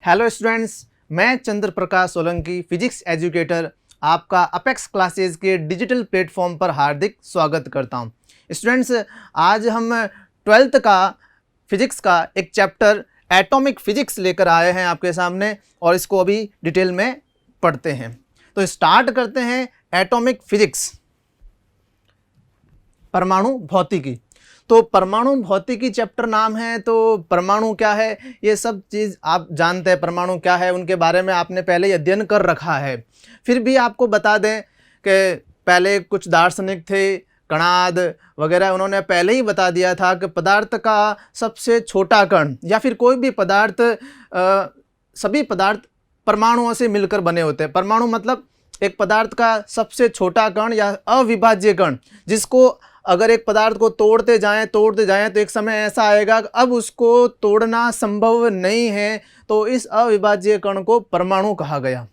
Hello students, मैं चंद्र प्रकाश Solanki physics educator आपका apex classes के डिजिटल प्लेटफॉर्म पर हार्दिक स्वागत करता हूं। स्टूडेंट्स, आज हम 12th का फिजिक्स का एक चैप्टर एटॉमिक फिजिक्स लेकर आए हैं आपके सामने और इसको अभी डिटेल में पढ़ते हैं। तो स्टार्ट करते हैं एटॉमिक फिजिक्स, परमाणु भौतिकी। तो परमाणु भौतिकी चैप्टर नाम है, तो परमाणु क्या है ये सब चीज़ आप जानते हैं। परमाणु क्या है उनके बारे में आपने पहले ही अध्ययन कर रखा है। फिर भी आपको बता दें कि पहले कुछ दार्शनिक थे, कणाद वगैरह, उन्होंने पहले ही बता दिया था कि पदार्थ का सबसे छोटा कण या फिर कोई भी पदार्थ, सभी पदार्थ परमाणुओं से मिलकर बने होते हैं। परमाणु मतलब एक पदार्थ का सबसे छोटा कण या अविभाज्य कण, जिसको अगर एक पदार्थ को तोड़ते जाएं तो एक समय ऐसा आएगा कि अब उसको तोड़ना संभव नहीं है, तो इस अविभाज्य कण को परमाणु कहा गया।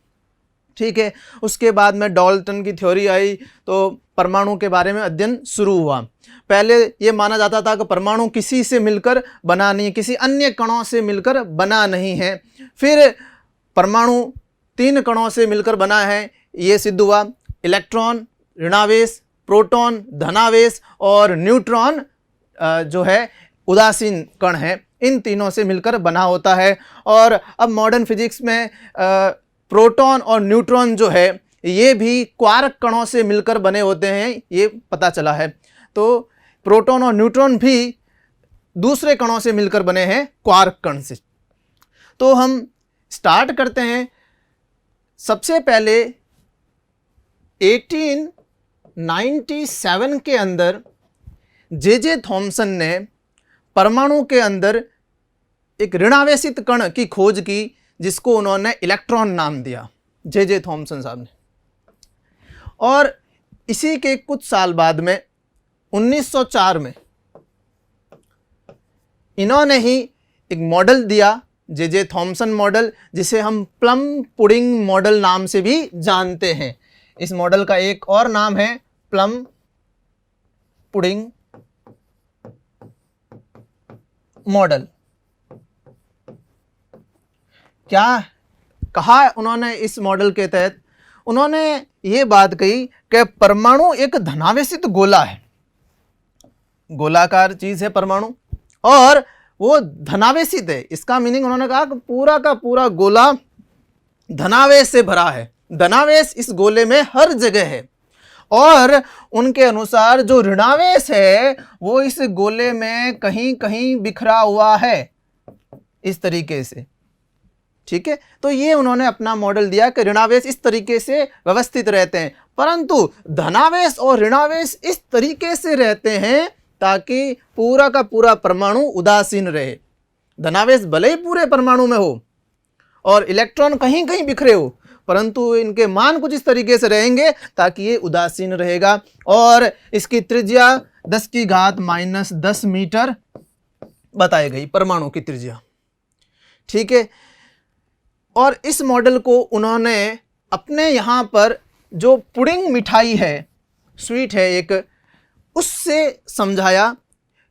ठीक है, उसके बाद में डाल्टन की थ्योरी आई तो परमाणु के बारे में अध्ययन शुरू हुआ। पहले ये माना जाता था कि परमाणु किसी से मिलकर बना नहीं, किसी अन्य कणों से मिलकर बना नहीं है। फिर परमाणु 3 कणों से मिलकर बना है, ये सिद्ध हुआ। इलेक्ट्रॉन ऋणावेश, प्रोटॉन धनावेश और न्यूट्रॉन जो है उदासीन कण है, इन तीनों से मिलकर बना होता है। और अब मॉडर्न फिजिक्स में प्रोटॉन और न्यूट्रॉन जो है ये भी क्वार्क कणों से मिलकर बने होते हैं, ये पता चला है। तो प्रोटॉन और न्यूट्रॉन भी दूसरे कणों से मिलकर बने हैं, क्वार्क कण से। तो हम स्टार्ट करते हैं। सबसे पहले 1897 के अंदर जे थॉमसन ने परमाणु के अंदर एक ऋणावेशित कण की खोज की, जिसको उन्होंने इलेक्ट्रॉन नाम दिया, जे थॉमसन साहब ने। और इसी के कुछ साल बाद में 1904 में इन्होंने ही एक मॉडल दिया, जे थॉमसन मॉडल, जिसे हम प्लम पुडिंग मॉडल नाम से भी जानते हैं। इस मॉडल का एक और नाम है प्लम पुडिंग मॉडल। क्या कहा उन्होंने इस मॉडल के तहत? उन्होंने ये बात कही कि परमाणु एक धनावेशित गोला है, गोलाकार चीज है परमाणु, और वो धनावेशित है। इसका मीनिंग उन्होंने कहा कि पूरा का पूरा गोला धनावेश से भरा है। धनावेश इस गोले में हर जगह है, और उनके अनुसार जो ऋणावेश है वो इस गोले में कहीं कहीं बिखरा हुआ है, इस तरीके से। ठीक है, तो ये उन्होंने अपना मॉडल दिया कि ऋणावेश इस तरीके से व्यवस्थित रहते हैं, परंतु धनावेश और ऋणावेश इस तरीके से रहते हैं ताकि पूरा का पूरा परमाणु उदासीन रहे। धनावेश भले ही पूरे परमाणु में हो और इलेक्ट्रॉन कहीं कहीं बिखरे हो, परंतु इनके मान कुछ इस तरीके से रहेंगे ताकि ये उदासीन रहेगा। और इसकी त्रिज्या 10⁻⁻10 मीटर बताई गई, परमाणु की त्रिज्या। ठीक है, और इस मॉडल को उन्होंने अपने यहाँ पर जो पुडिंग मिठाई है, स्वीट है एक, उससे समझाया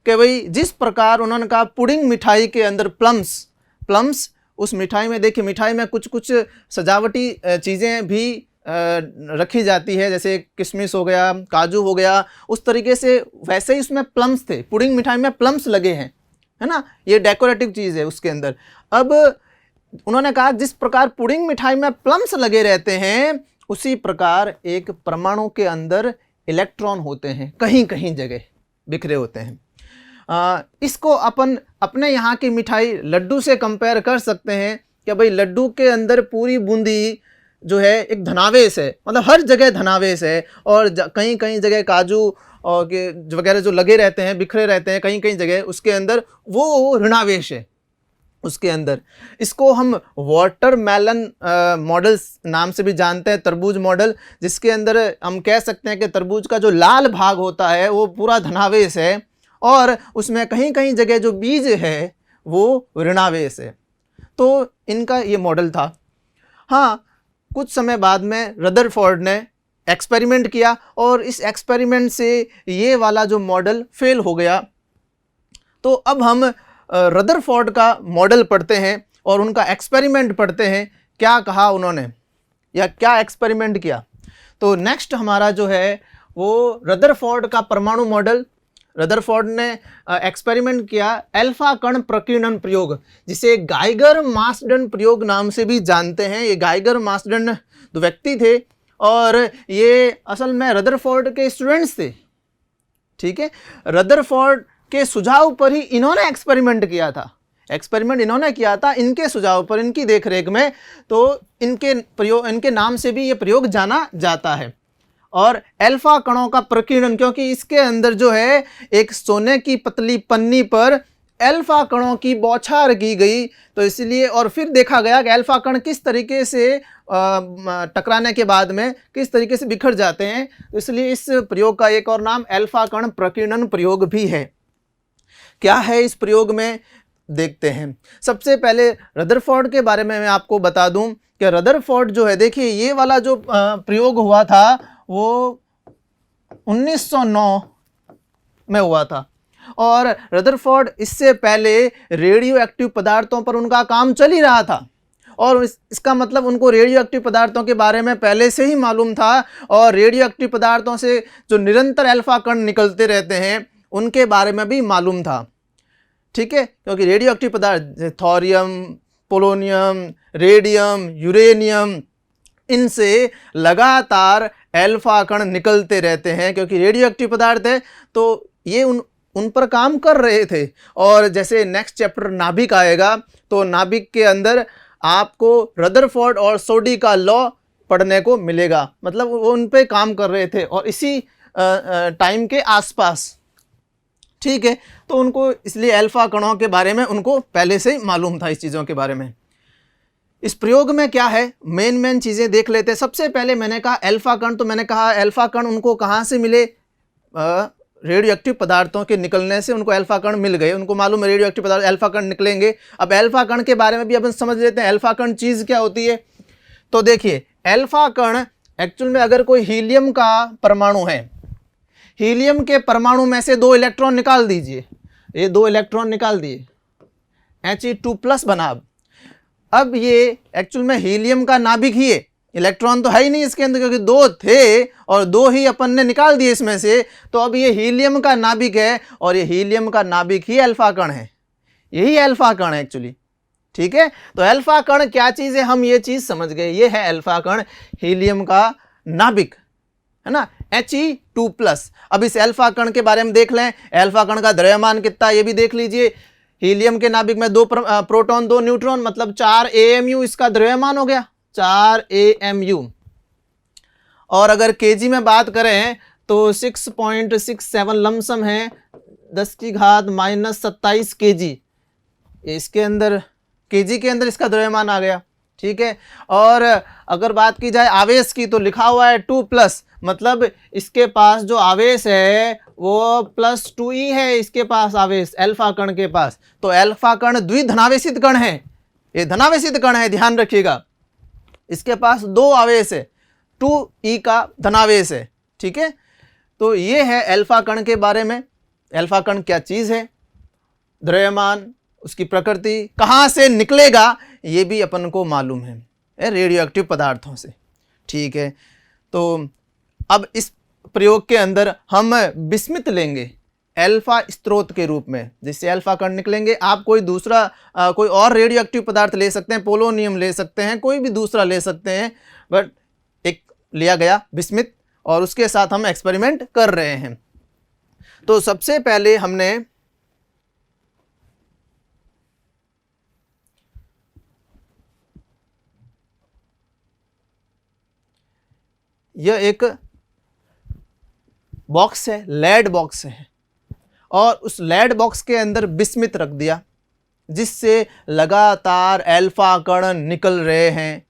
कि भाई जिस प्रकार उन्होंने कहा पुडिंग मिठाई के अंदर प्लम्स उस मिठाई में, देखिए मिठाई में कुछ कुछ सजावटी चीज़ें भी रखी जाती है, जैसे किशमिश हो गया, काजू हो गया, उस तरीके से वैसे ही उसमें प्लम्स थे। पुडिंग मिठाई में प्लम्स लगे हैं, है ना, ये डेकोरेटिव चीज़ है उसके अंदर। अब उन्होंने कहा जिस प्रकार पुडिंग मिठाई में प्लम्स लगे रहते हैं, उसी प्रकार एक परमाणु के अंदर इलेक्ट्रॉन होते हैं, कहीं कहीं जगह बिखरे होते हैं। इसको अपन अपने यहाँ की मिठाई लड्डू से कंपेयर कर सकते हैं कि भाई लड्डू के अंदर पूरी बूंदी जो है एक धनावेश है, मतलब हर जगह धनावेश है, और कहीं कहीं जगह काजू और वगैरह जो लगे रहते हैं, बिखरे रहते हैं कहीं कहीं जगह, उसके अंदर वो ऋणावेश है उसके अंदर। इसको हम वाटरमेलन मॉडल नाम से भी जानते हैं, तरबूज मॉडल, जिसके अंदर हम कह सकते हैं कि तरबूज का जो लाल भाग होता है वो पूरा धनावेश है, और उसमें कहीं कहीं जगह जो बीज है वो ऋणावेश है। तो इनका ये मॉडल था। हाँ, कुछ समय बाद में रदरफोर्ड ने एक्सपेरिमेंट किया, और इस एक्सपेरिमेंट से ये वाला जो मॉडल फेल हो गया। तो अब हम रदरफोर्ड का मॉडल पढ़ते हैं और उनका एक्सपेरिमेंट पढ़ते हैं, क्या कहा उन्होंने या क्या एक्सपेरिमेंट किया। तो नेक्स्ट हमारा जो है वो रदरफोर्ड का परमाणु मॉडल। रदरफोर्ड ने एक्सपेरिमेंट किया अल्फा कण प्रकीर्णन प्रयोग, जिसे गाइगर मास्टन प्रयोग नाम से भी जानते हैं। ये गाइगर मास्टन दो व्यक्ति थे और ये असल में रदरफोर्ड के स्टूडेंट्स थे, ठीक है। रदरफोर्ड के सुझाव पर ही इन्होंने एक्सपेरिमेंट किया था। एक्सपेरिमेंट इन्होंने किया था इनके सुझाव पर, इनकी देखरेख में, तो इनके नाम से भी ये प्रयोग जाना जाता है। और अल्फा कणों का प्रकीर्णन, क्योंकि इसके अंदर जो है एक सोने की पतली पन्नी पर अल्फा कणों की बौछार की गई, तो इसलिए और फिर देखा गया कि अल्फा कण किस तरीके से टकराने के बाद में किस तरीके से बिखर जाते हैं, तो इसलिए इस प्रयोग का एक और नाम अल्फा कण प्रकीर्णन प्रयोग भी है। क्या है इस प्रयोग में, देखते हैं। सबसे पहले रदरफोर्ड के बारे में मैं आपको बता दूं कि रदरफोर्ड जो है, देखिए ये वाला जो प्रयोग हुआ था वो 1909 में हुआ था, और रदरफोर्ड इससे पहले रेडियो एक्टिव पदार्थों पर उनका काम चल ही रहा था, और इसका मतलब उनको रेडियो एक्टिव पदार्थों के बारे में पहले से ही मालूम था, और रेडियो एक्टिव पदार्थों से जो निरंतर अल्फा कण निकलते रहते हैं उनके बारे में भी मालूम था, ठीक है। क्योंकि रेडियो एक्टिव पदार्थ थोरियम, पोलोनियम, रेडियम, यूरेनियम, इनसे लगातार अल्फा कण निकलते रहते हैं, क्योंकि रेडियो एक्टिव पदार्थ है, तो ये उन पर काम कर रहे थे। और जैसे नेक्स्ट चैप्टर नाभिक आएगा, तो नाभिक के अंदर आपको रदरफोर्ड और सोडी का लॉ पढ़ने को मिलेगा, मतलब वो उन पे काम कर रहे थे और इसी टाइम के आसपास, ठीक है। तो उनको इसलिए अल्फा कणों के बारे में उनको पहले से ही मालूम था इस चीज़ों के बारे में। इस प्रयोग में क्या है, मेन चीज़ें देख लेते हैं। सबसे पहले मैंने कहा अल्फा कण, तो मैंने कहा अल्फा कण उनको कहाँ से मिले, रेडियो एक्टिव पदार्थों के निकलने से उनको अल्फा कण मिल गए। उनको मालूम है रेडियो एक्टिव पदार्थ अल्फा कण निकलेंगे। अब अल्फा कण के बारे में भी अपन समझ लेते हैं, अल्फा कण चीज़ क्या होती है। तो देखिए अल्फा कण एक्चुअल में अगर कोई हीलियम का परमाणु है, हीलियम के परमाणु में से 2 इलेक्ट्रॉन निकाल दीजिए, ये 2 इलेक्ट्रॉन निकाल दिए, He2+ बना। अब ये एक्चुअल में हीलियम का नाभिक ही है, इलेक्ट्रॉन तो है ही नहीं इसके अंदर, क्योंकि 2 थे और 2 ही अपन ने निकाल दिए इसमें से, तो अब ये हीलियम का नाभिक है और ये हीलियम का नाभिक ही अल्फा कण है, यही अल्फा कण है एक्चुअली, ठीक है। तो अल्फा कण क्या चीज़ है, हम ये चीज़ समझ गए, ये है अल्फा कण, हीलियम का नाभिक, है ना, He2+। अब इस अल्फा कण के बारे में देख लें, अल्फा कण का द्रव्यमान कितना ये भी देख लीजिए। हीलियम के नाभिक में 2 प्रोटॉन 2 न्यूट्रॉन, मतलब 4 AMU इसका द्रव्यमान हो गया, 4 AMU। और अगर केजी में बात करें तो 6.67 लमसम है, 10⁻⁻27 kg इसके अंदर, केजी के अंदर इसका द्रव्यमान आ गया, ठीक है। और अगर बात की जाए आवेश की, तो लिखा हुआ है 2+, मतलब इसके पास जो आवेश है वो +2e है, इसके पास आवेश अल्फा कण के पास। तो अल्फा कण द्विधनावेशित कण है, ये धनावेशित कण है, ध्यान रखिएगा। इसके पास 2 आवेश है, 2e का धनावेश है, ठीक है। तो ये है अल्फा कण के बारे में। अल्फा कण क्या चीज़ है, द्रव्यमान, उसकी प्रकृति, कहाँ से निकलेगा, ये भी अपन को मालूम है, रेडियो एक्टिव पदार्थों से, ठीक है। तो अब इस प्रयोग के अंदर हम बिस्मित लेंगे अल्फा स्रोत के रूप में, जिससे अल्फा कण निकलेंगे। आप कोई दूसरा कोई और रेडियो एक्टिव पदार्थ ले सकते हैं, पोलोनियम ले सकते हैं, कोई भी दूसरा ले सकते हैं, बट एक लिया गया बिस्मित, और उसके साथ हम एक्सपेरिमेंट कर रहे हैं। तो सबसे पहले हमने यह एक बॉक्स है, लेड बॉक्स है, और उस लेड बॉक्स के अंदर बिस्मित रख दिया, जिससे लगातार अल्फा कण निकल रहे हैं,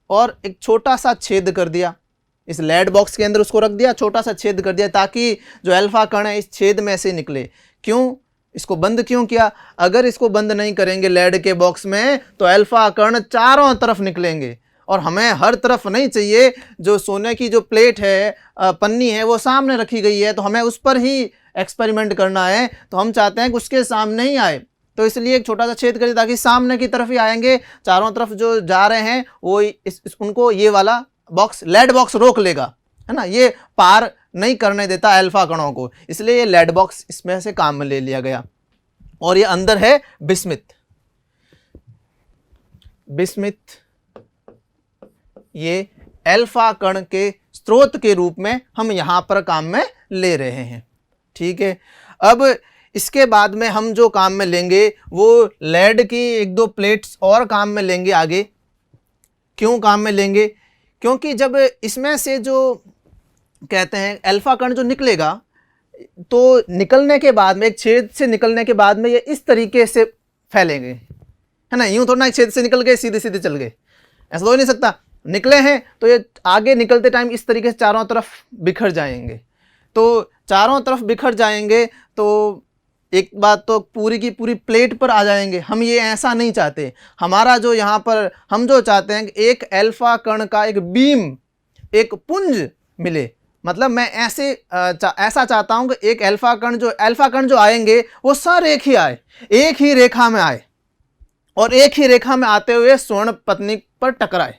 और एक छोटा सा छेद कर दिया इस लेड बॉक्स के अंदर, उसको रख दिया, छोटा सा छेद कर दिया, ताकि जो अल्फा कण है इस छेद में से निकले। क्यों इसको बंद क्यों किया, अगर इसको बंद नहीं करेंगे लेड के बॉक्स में, तो अल्फा कण चारों तरफ निकलेंगे, और हमें हर तरफ नहीं चाहिए। जो सोने की जो प्लेट है, पन्नी है, वो सामने रखी गई है, तो हमें उस पर ही एक्सपेरिमेंट करना है, तो हम चाहते हैं कि उसके सामने ही आए, तो इसलिए एक छोटा सा छेद कर दिया ताकि सामने की तरफ ही आएंगे, चारों तरफ जो जा रहे हैं वो उनको ये वाला बॉक्स, लेड बॉक्स रोक लेगा, है ना, ये पार नहीं करने देता अल्फा कणों को, इसलिए ये लेड बॉक्स इसमें से काम में ले लिया गया। और ये अंदर है बिस्मिथ, बिस्मिथ ये अल्फा कण के स्रोत के रूप में हम यहां पर काम में ले रहे हैं। ठीक है, अब इसके बाद में हम जो काम में लेंगे वो लेड की एक दो प्लेट्स और काम में लेंगे आगे। क्यों काम में लेंगे? क्योंकि जब इसमें से जो कहते हैं अल्फा कण जो निकलेगा, तो निकलने के बाद में एक छेद से निकलने के बाद में ये इस तरीके से फैलेंगे, है ना, यूं थोड़ा ना एक छेद से निकल गए सीधे सीधे चल गए, ऐसा तो हो नहीं सकता। निकले हैं तो ये आगे निकलते टाइम इस तरीके से चारों तरफ बिखर जाएंगे। तो चारों तरफ बिखर जाएंगे तो एक बात तो पूरी की पूरी प्लेट पर आ जाएंगे। हम ये ऐसा नहीं चाहते। हमारा जो यहाँ पर हम जो चाहते हैं कि एक अल्फा कण का एक बीम, एक पुंज मिले। मतलब मैं ऐसा चाहता हूँ कि एक अल्फा कण जो आएंगे वो सारे एक ही आए, एक ही रेखा में आए और एक ही रेखा में आते हुए स्वर्ण पत्नी पर टकराए।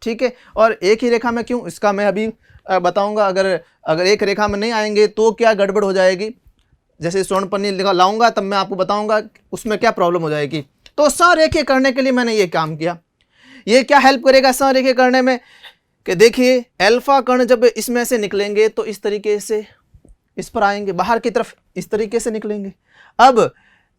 ठीक है, और एक ही रेखा में क्यों, इसका मैं अभी बताऊंगा। अगर एक रेखा में नहीं आएंगे तो क्या गड़बड़ हो जाएगी, जैसे स्वर्ण पन्नी लाऊंगा तब मैं आपको बताऊंगा उसमें क्या प्रॉब्लम हो जाएगी। तो संरेखीय करने के लिए मैंने ये काम किया। ये क्या हेल्प करेगा संरेखीय करने में कि देखिए अल्फा कण जब इसमें से निकलेंगे तो इस तरीके से इस पर आएंगे, बाहर की तरफ इस तरीके से निकलेंगे। अब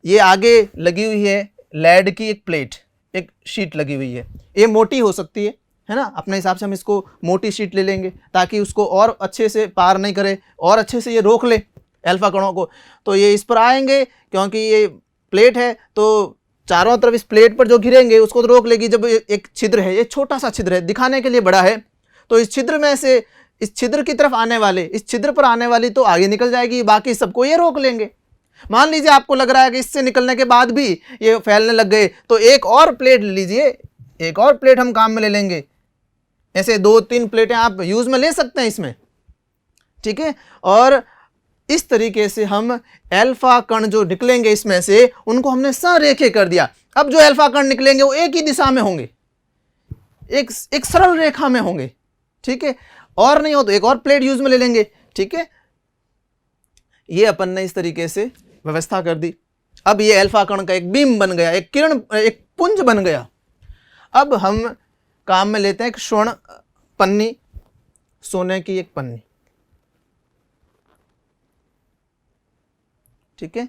ये आगे लगी हुई है लेड की एक प्लेट, एक शीट लगी हुई है, ये मोटी हो सकती है ना, अपने हिसाब से हम इसको मोटी शीट ले लेंगे ताकि उसको और अच्छे से पार नहीं करे और अच्छे से ये रोक ले अल्फा कणों को। तो ये इस पर आएंगे क्योंकि ये प्लेट है, तो चारों तरफ इस प्लेट पर जो घिरेंगे उसको तो रोक लेगी। जब एक छिद्र है, ये छोटा सा छिद्र है, दिखाने के लिए बड़ा है, तो इस छिद्र में से इस छिद्र की तरफ आने वाले, इस छिद्र पर आने वाली तो आगे निकल जाएगी, बाकी सबको ये रोक लेंगे। मान लीजिए आपको लग रहा है कि इससे निकलने के बाद भी ये फैलने लग गए, तो एक और प्लेट ले लीजिए, एक और प्लेट हम काम में ले लेंगे। ऐसे 2-3 प्लेटें आप यूज में ले सकते हैं इसमें। ठीक है, और इस तरीके से हम अल्फा कण जो निकलेंगे इसमें से उनको हमने संरेखीय कर दिया। अब जो अल्फा कण निकलेंगे वो एक ही दिशा में होंगे, एक सरल रेखा में होंगे। ठीक है, और नहीं हो तो एक और प्लेट यूज में ले लेंगे। ठीक है, ये अपन ने इस तरीके से व्यवस्था कर दी। अब ये अल्फा कण का एक बीम बन गया, एक किरण, एक पुंज बन गया। अब हम काम में लेते हैं एक स्वर्ण पन्नी, सोने की एक पन्नी। ठीक है,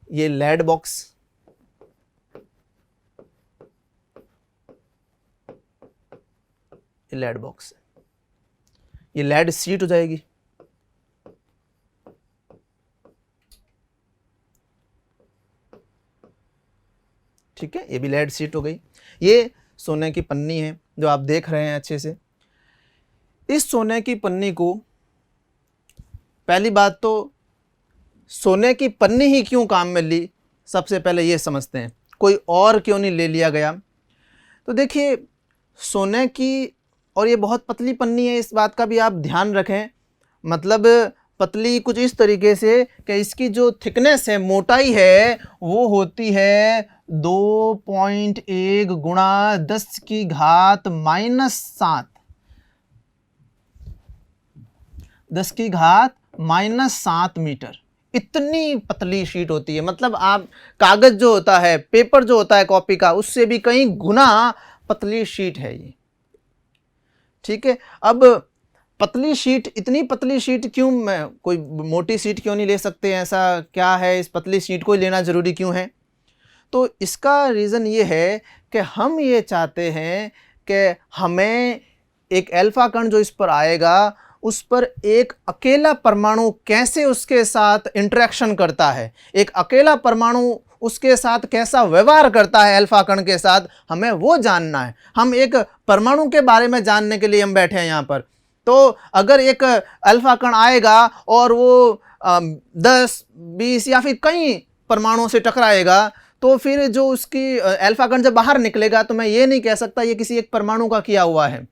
ये लेड बॉक्स, ये लेड बॉक्स, ये लेड शीट हो जाएगी। ठीक है, ये भी लेड शीट हो गई। ये सोने की पन्नी है जो आप देख रहे हैं अच्छे से। इस सोने की पन्नी को, पहली बात तो सोने की पन्नी ही क्यों काम में ली, सबसे पहले ये समझते हैं, कोई और क्यों नहीं ले लिया गया। तो देखिए सोने की, और ये बहुत पतली पन्नी है, इस बात का भी आप ध्यान रखें। मतलब पतली कुछ इस तरीके से कि इसकी जो थिकनेस है, मोटाई है, वो होती है 2.1 गुणा 10 की घात -7, 10 की घात -7 मीटर। इतनी पतली शीट होती है। मतलब आप कागज जो होता है, पेपर जो होता है कॉपी का, उससे भी कई गुना पतली शीट है ये। ठीक है, अब पतली शीट, इतनी पतली शीट क्यों, मैं कोई मोटी शीट क्यों नहीं ले सकते, ऐसा क्या है, इस पतली शीट को लेना ज़रूरी क्यों है? तो इसका रीज़न ये है कि हम ये चाहते हैं कि हमें एक अल्फा कण जो इस पर आएगा, उस पर एक अकेला परमाणु कैसे उसके साथ इंटरेक्शन करता है, एक अकेला परमाणु उसके साथ कैसा व्यवहार करता है अल्फा कण के साथ, हमें वो जानना है। हम एक परमाणु के बारे में जानने के लिए हम बैठे हैं यहाँ पर। तो अगर एक अल्फा कण आएगा और वो 10, 20 या फिर कई परमाणुओं से टकराएगा, तो फिर जो उसकी अल्फा कण जब बाहर निकलेगा तो मैं ये नहीं कह सकता ये किसी एक परमाणु का किया हुआ है।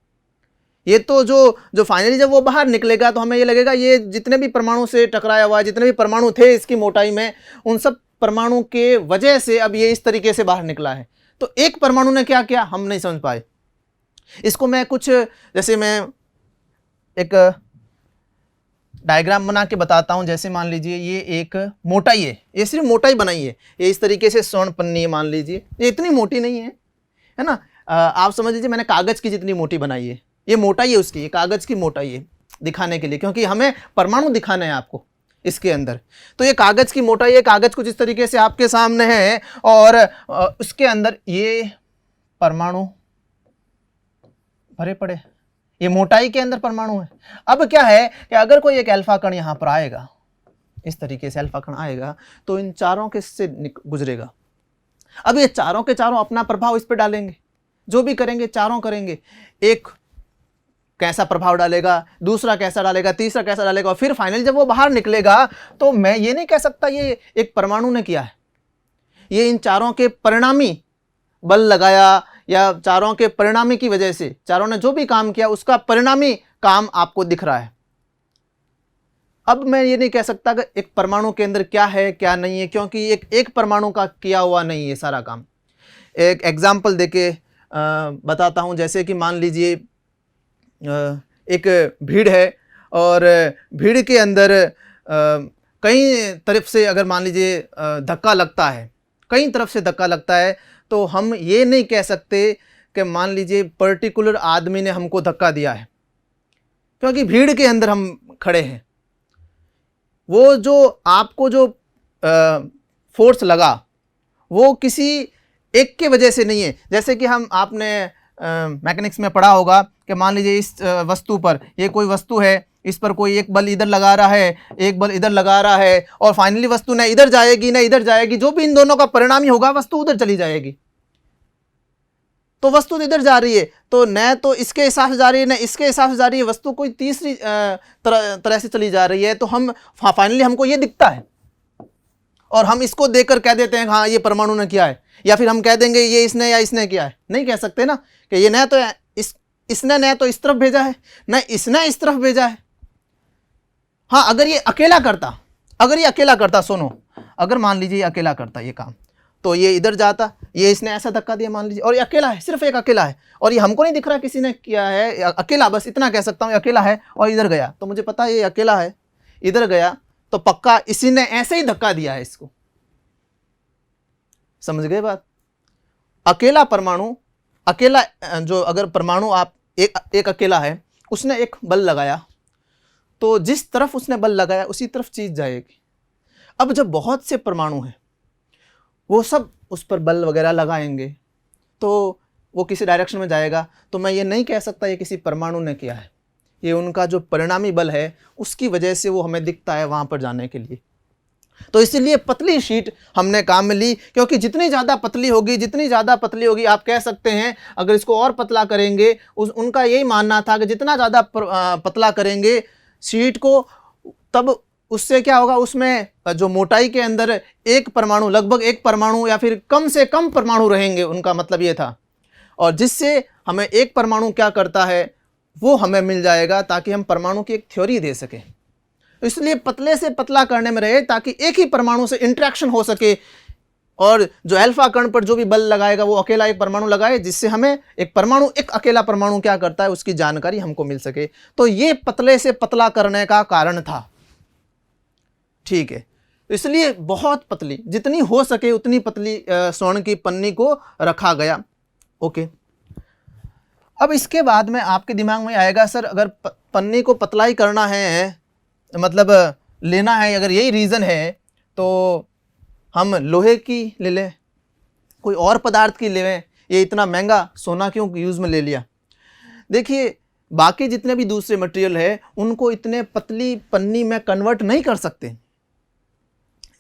ये तो जो फाइनली जब वो बाहर निकलेगा तो हमें ये लगेगा ये जितने भी परमाणु से टकराया हुआ है, जितने भी परमाणु थे इसकी मोटाई में, उन सब परमाणु के वजह से अब ये इस तरीके से बाहर निकला है। तो एक परमाणु ने क्या किया हम नहीं समझ पाए। इसको मैं कुछ जैसे मैं एक डायग्राम बना के बताता हूं। जैसे मान लीजिए ये एक मोटाई है, ये सिर्फ मोटाई बनाई है, ये इस तरीके से स्वर्ण पन्नी है मान लीजिए, ये इतनी मोटी नहीं है ना। आप समझ लीजिए मैंने कागज की जितनी मोटी बनाई है, ये मोटाई है उसकी, ये कागज की मोटाई है दिखाने के लिए, क्योंकि हमें परमाणु दिखाना है आपको इसके अंदर। तो ये कागज की मोटाई है, कागज कुछ इस तरीके से आपके सामने है और उसके अंदर ये परमाणु भरे पड़े, ये मोटाई के अंदर परमाणु है। अब क्या है कि अगर कोई एक अल्फा कण यहां पर आएगा, इस तरीके से अल्फा कण आएगा, तो इन चारों के से गुजरेगा। अब ये चारों के चारों अपना प्रभाव इस पर डालेंगे, जो भी करेंगे चारों करेंगे। एक कैसा प्रभाव डालेगा, दूसरा कैसा डालेगा, तीसरा कैसा डालेगा, और फिर फाइनली जब वो बाहर निकलेगा तो मैं ये नहीं कह सकता ये एक परमाणु ने किया है, ये इन चारों के परिणामी बल लगाया या चारों के परिणामी की वजह से, चारों ने जो भी काम किया उसका परिणामी काम आपको दिख रहा है। अब मैं ये नहीं कह सकता कि एक परमाणु के अंदर क्या है क्या नहीं है, क्योंकि एक परमाणु का किया हुआ नहीं है सारा काम। एक एग्जाम्पल देके बताता हूं। जैसे कि मान लीजिए एक भीड़ है और भीड़ के अंदर कई तरफ से अगर मान लीजिए धक्का लगता है, कई तरफ से धक्का लगता है, तो हम ये नहीं कह सकते कि मान लीजिए पर्टिकुलर आदमी ने हमको धक्का दिया है, क्योंकि भीड़ के अंदर हम खड़े हैं। वो जो आपको जो फोर्स लगा वो किसी एक के वजह से नहीं है। जैसे कि आपने मैकेनिक्स में पढ़ा होगा कि मान लीजिए इस वस्तु पर, ये कोई वस्तु है, इस पर कोई एक बल इधर लगा रहा है, एक बल इधर लगा रहा है, और फाइनली वस्तु न इधर जाएगी न इधर जाएगी, जो भी इन दोनों का परिणाम ही होगा वस्तु उधर चली जाएगी। तो वस्तु तो इधर जा रही है, तो न तो इसके हिसाब से जा रही है न इसके हिसाब से जा रही है, वस्तु कोई तीसरी तरह से चली जा रही है। तो हम फाइनली हमको ये दिखता है और हम इसको देखकर कह देते हैं हाँ ये परमाणु ने किया है, या फिर हम कह देंगे ये इसने या इसने किया है। नहीं कह सकते ना कि ये न तो इसने न तो इस तरफ भेजा है न इसने इस तरफ भेजा है। हाँ अगर ये अकेला करता, सुनो, अगर मान लीजिए ये अकेला करता ये काम, तो ये इधर जाता, ये इसने ऐसा धक्का दिया मान लीजिए, और ये अकेला है, सिर्फ एक अकेला है, और ये हमको नहीं दिख रहा किसी ने किया है, अकेला, बस इतना कह सकता हूँ अकेला है और इधर गया, तो मुझे पता है ये अकेला है, इधर गया तो पक्का इसी ने ऐसे ही धक्का दिया है इसको। समझ गए बात? अकेला परमाणु, अकेला जो अगर परमाणु आप एक अकेला है, उसने एक बल लगाया, तो जिस तरफ उसने बल लगाया उसी तरफ चीज जाएगी। अब जब बहुत से परमाणु हैं, वो सब उस पर बल वगैरह लगाएंगे तो वो किसी डायरेक्शन में जाएगा। तो मैं ये नहीं कह सकता ये किसी परमाणु ने किया है, ये उनका जो परिणामी बल है उसकी वजह से वो हमें दिखता है वहाँ पर जाने के लिए। तो इसीलिए पतली शीट हमने काम में ली, क्योंकि जितनी ज़्यादा पतली होगी आप कह सकते हैं अगर इसको और पतला करेंगे, उनका यही मानना था कि जितना ज़्यादा पतला करेंगे शीट को, तब उससे क्या होगा, उसमें जो मोटाई के अंदर एक परमाणु, लगभग एक परमाणु या फिर कम से कम परमाणु रहेंगे, उनका मतलब ये था। और जिससे हमें एक परमाणु क्या करता है वो हमें मिल जाएगा, ताकि हम परमाणु की एक थ्योरी दे सकें। इसलिए पतले से पतला करने में रहे ताकि एक ही परमाणु से इंटरेक्शन हो सके, और जो अल्फा कण पर जो भी बल लगाएगा वो अकेला एक परमाणु लगाए, जिससे हमें एक अकेला परमाणु क्या करता है उसकी जानकारी हमको मिल सके। तो ये पतले से पतला करने का कारण था, ठीक है। इसलिए बहुत पतली, जितनी हो सके उतनी पतली स्वर्ण की पन्नी को रखा गया। ओके, अब इसके बाद में आपके दिमाग में आएगा सर अगर पन्नी को पतला ही करना है, मतलब लेना है, अगर यही रीज़न है तो हम लोहे की ले लें, कोई और पदार्थ की ले लें, ये इतना महंगा सोना क्यों यूज़ में ले लिया। देखिए बाकी जितने भी दूसरे मटेरियल है उनको इतने पतली पन्नी में कन्वर्ट नहीं कर सकते।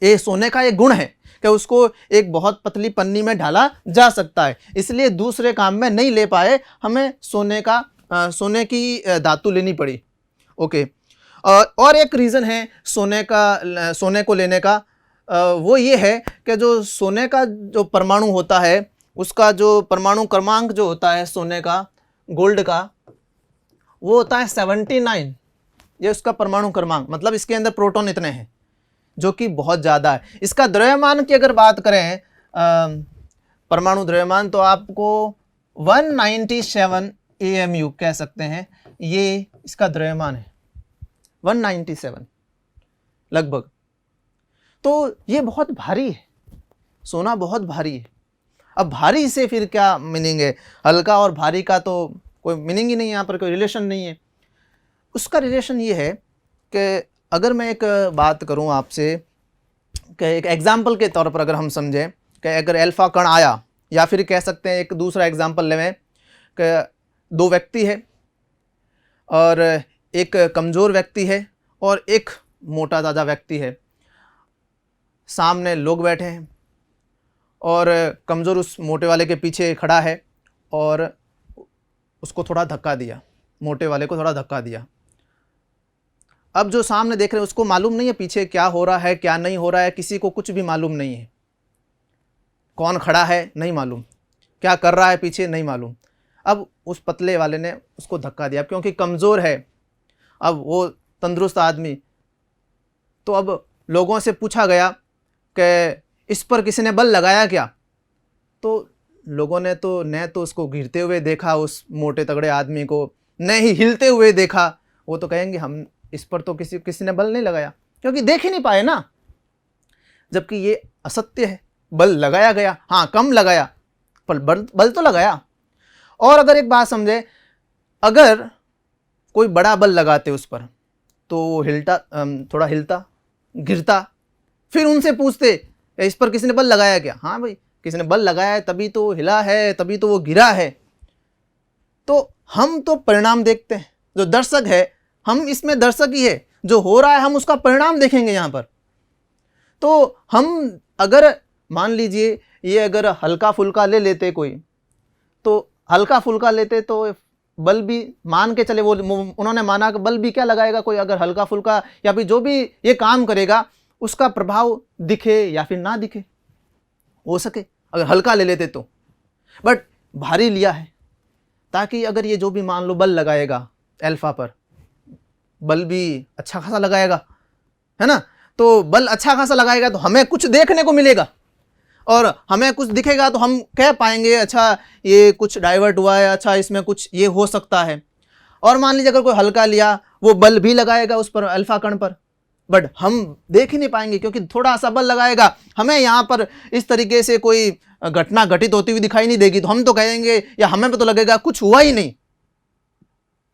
ये सोने का एक गुण है कि उसको एक बहुत पतली पन्नी में ढाला जा सकता है, इसलिए दूसरे काम में नहीं ले पाए, हमें सोने की धातु लेनी पड़ी। ओके, और एक रीज़न है सोने को लेने का, वो ये है कि जो सोने का जो परमाणु होता है उसका जो परमाणु क्रमांक जो होता है सोने का, गोल्ड का, वो होता है 79। ये उसका परमाणु क्रमांक, मतलब इसके अंदर प्रोटॉन इतने हैं, जो कि बहुत ज़्यादा है। इसका द्रव्यमान की अगर बात करें, परमाणु द्रव्यमान, तो आपको 197 AMU कह सकते हैं, ये इसका द्रव्यमान है 197 लगभग। तो ये बहुत भारी है, सोना बहुत भारी है। अब भारी से फिर क्या मीनिंग है? हल्का और भारी का तो कोई मीनिंग ही नहीं है, यहाँ पर कोई रिलेशन नहीं है। उसका रिलेशन ये है कि अगर मैं एक बात करूँ आपसे कि एक एग्जाम्पल के तौर पर अगर हम समझें कि अगर अल्फा कण आया, या फिर कह सकते हैं एक दूसरा एग्जाम्पल लें कि दो व्यक्ति है और एक कमज़ोर व्यक्ति है और एक मोटा ताज़ा व्यक्ति है, सामने लोग बैठे हैं और कमज़ोर उस मोटे वाले के पीछे खड़ा है और उसको थोड़ा धक्का दिया, मोटे वाले को थोड़ा धक्का दिया। अब जो सामने देख रहे हैं उसको मालूम नहीं है पीछे क्या हो रहा है क्या नहीं हो रहा है, किसी को कुछ भी मालूम नहीं है, कौन खड़ा है नहीं मालूम, क्या कर रहा है पीछे नहीं मालूम। अब उस पतले वाले ने उसको धक्का दिया क्योंकि कमज़ोर है, अब वो तंदुरुस्त आदमी। तो अब लोगों से पूछा गया कि इस पर किसी ने बल लगाया क्या? तो लोगों ने तो न तो उसको गिरते हुए देखा उस मोटे तगड़े आदमी को, न ही हिलते हुए देखा। वो तो कहेंगे हम इस पर तो किसी ने बल नहीं लगाया, क्योंकि देख ही नहीं पाए ना। जबकि ये असत्य है, बल लगाया गया, हाँ कम लगाया पर बल तो लगाया। और अगर एक बात समझे, अगर कोई बड़ा बल लगाते उस पर तो वो हिलता, थोड़ा हिलता गिरता, फिर उनसे पूछते इस पर किसी ने बल लगाया क्या? हाँ भाई किसी ने बल लगाया है तभी तो हिला है, तभी तो वो गिरा है। तो हम तो परिणाम देखते हैं, जो दर्शक है हम इसमें दर्शक ही है, जो हो रहा है हम उसका परिणाम देखेंगे यहाँ पर। तो हम अगर मान लीजिए ये अगर हल्का फुल्का ले लेते कोई, तो हल्का फुल्का लेते तो बल भी मान के चले, वो उन्होंने माना कि बल भी क्या लगाएगा कोई, अगर हल्का फुल्का या फिर जो भी ये काम करेगा उसका प्रभाव दिखे या फिर ना दिखे, हो सके अगर हल्का ले लेते तो। बट भारी लिया है ताकि अगर ये जो भी मान लो बल लगाएगा अल्फा पर, बल भी अच्छा खासा लगाएगा, है ना। तो बल अच्छा खासा लगाएगा तो हमें कुछ देखने को मिलेगा और हमें कुछ दिखेगा तो हम कह पाएंगे अच्छा ये कुछ डाइवर्ट हुआ है, अच्छा इसमें कुछ ये हो सकता है। और मान लीजिए अगर कोई हल्का लिया, वो बल भी लगाएगा उस पर अल्फा कण पर, बट हम देख ही नहीं पाएंगे क्योंकि थोड़ा सा बल लगाएगा, हमें यहाँ पर इस तरीके से कोई घटना घटित होती हुई दिखाई नहीं देगी। तो हम तो कहेंगे या हमें तो लगेगा कुछ हुआ ही नहीं,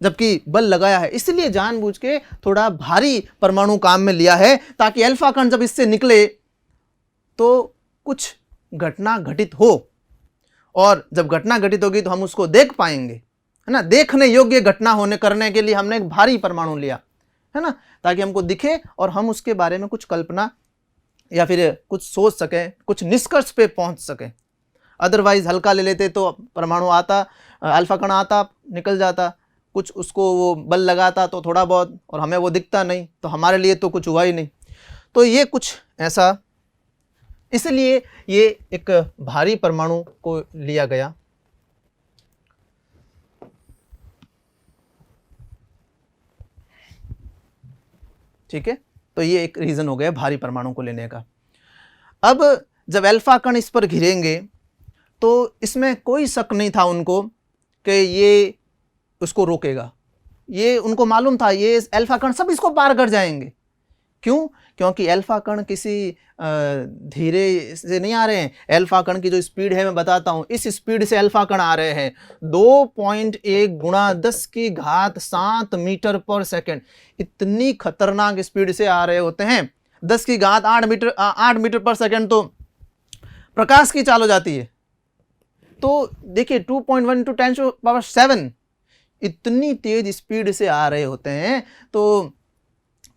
जबकि बल लगाया है। इसलिए जानबूझ के थोड़ा भारी परमाणु काम में लिया है ताकि अल्फा कण जब इससे निकले तो कुछ घटना घटित हो, और जब घटना घटित होगी तो हम उसको देख पाएंगे, है ना। देखने योग्य घटना होने करने के लिए हमने एक भारी परमाणु लिया, है ना, ताकि हमको दिखे और हम उसके बारे में कुछ कल्पना या फिर कुछ सोच सकें, कुछ निष्कर्ष पे पहुंच सकें। अदरवाइज हल्का ले लेते तो परमाणु आता, अल्फा कण आता निकल जाता, कुछ उसको वो बल लगाता तो थोड़ा बहुत, और हमें वो दिखता नहीं तो हमारे लिए तो कुछ हुआ ही नहीं। तो ये कुछ ऐसा, इसलिए ये एक भारी परमाणु को लिया गया। ठीक है, तो ये एक रीज़न हो गया भारी परमाणु को लेने का। अब जब अल्फा कण इस पर घिरेंगे तो इसमें कोई शक नहीं था उनको कि ये उसको रोकेगा, ये उनको मालूम था ये अल्फा कण सब इसको पार कर जाएंगे। क्यों? क्योंकि अल्फा कण किसी धीरे से नहीं आ रहे हैं। अल्फा कण की जो स्पीड है मैं बताता हूँ, इस स्पीड से अल्फा कण आ रहे हैं 2.1 गुणा 10⁻⁷ मीटर पर सेकेंड। इतनी खतरनाक स्पीड से आ रहे होते हैं। 10⁸ 8 मीटर पर सेकेंड तो प्रकाश की चाल हो जाती है। तो देखिए 2.1 × 10⁻⁷ इतनी तेज स्पीड से आ रहे होते हैं। तो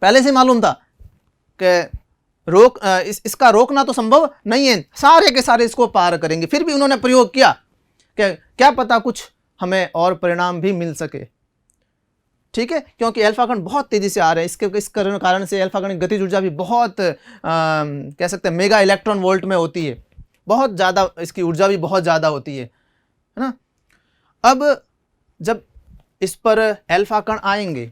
पहले से मालूम था कि इसका रोकना तो संभव नहीं है, सारे के सारे इसको पार करेंगे। फिर भी उन्होंने प्रयोग किया कि क्या पता कुछ हमें और परिणाम भी मिल सके। ठीक है, क्योंकि अल्फा कण बहुत तेजी से आ रहे हैं। इस कारण से अल्फा कण की गतिज ऊर्जा भी बहुत कह सकते हैं मेगा इलेक्ट्रॉन वोल्ट में होती है, बहुत ज़्यादा, इसकी ऊर्जा भी बहुत ज़्यादा होती है ना। अब जब इस पर अल्फा कण आएंगे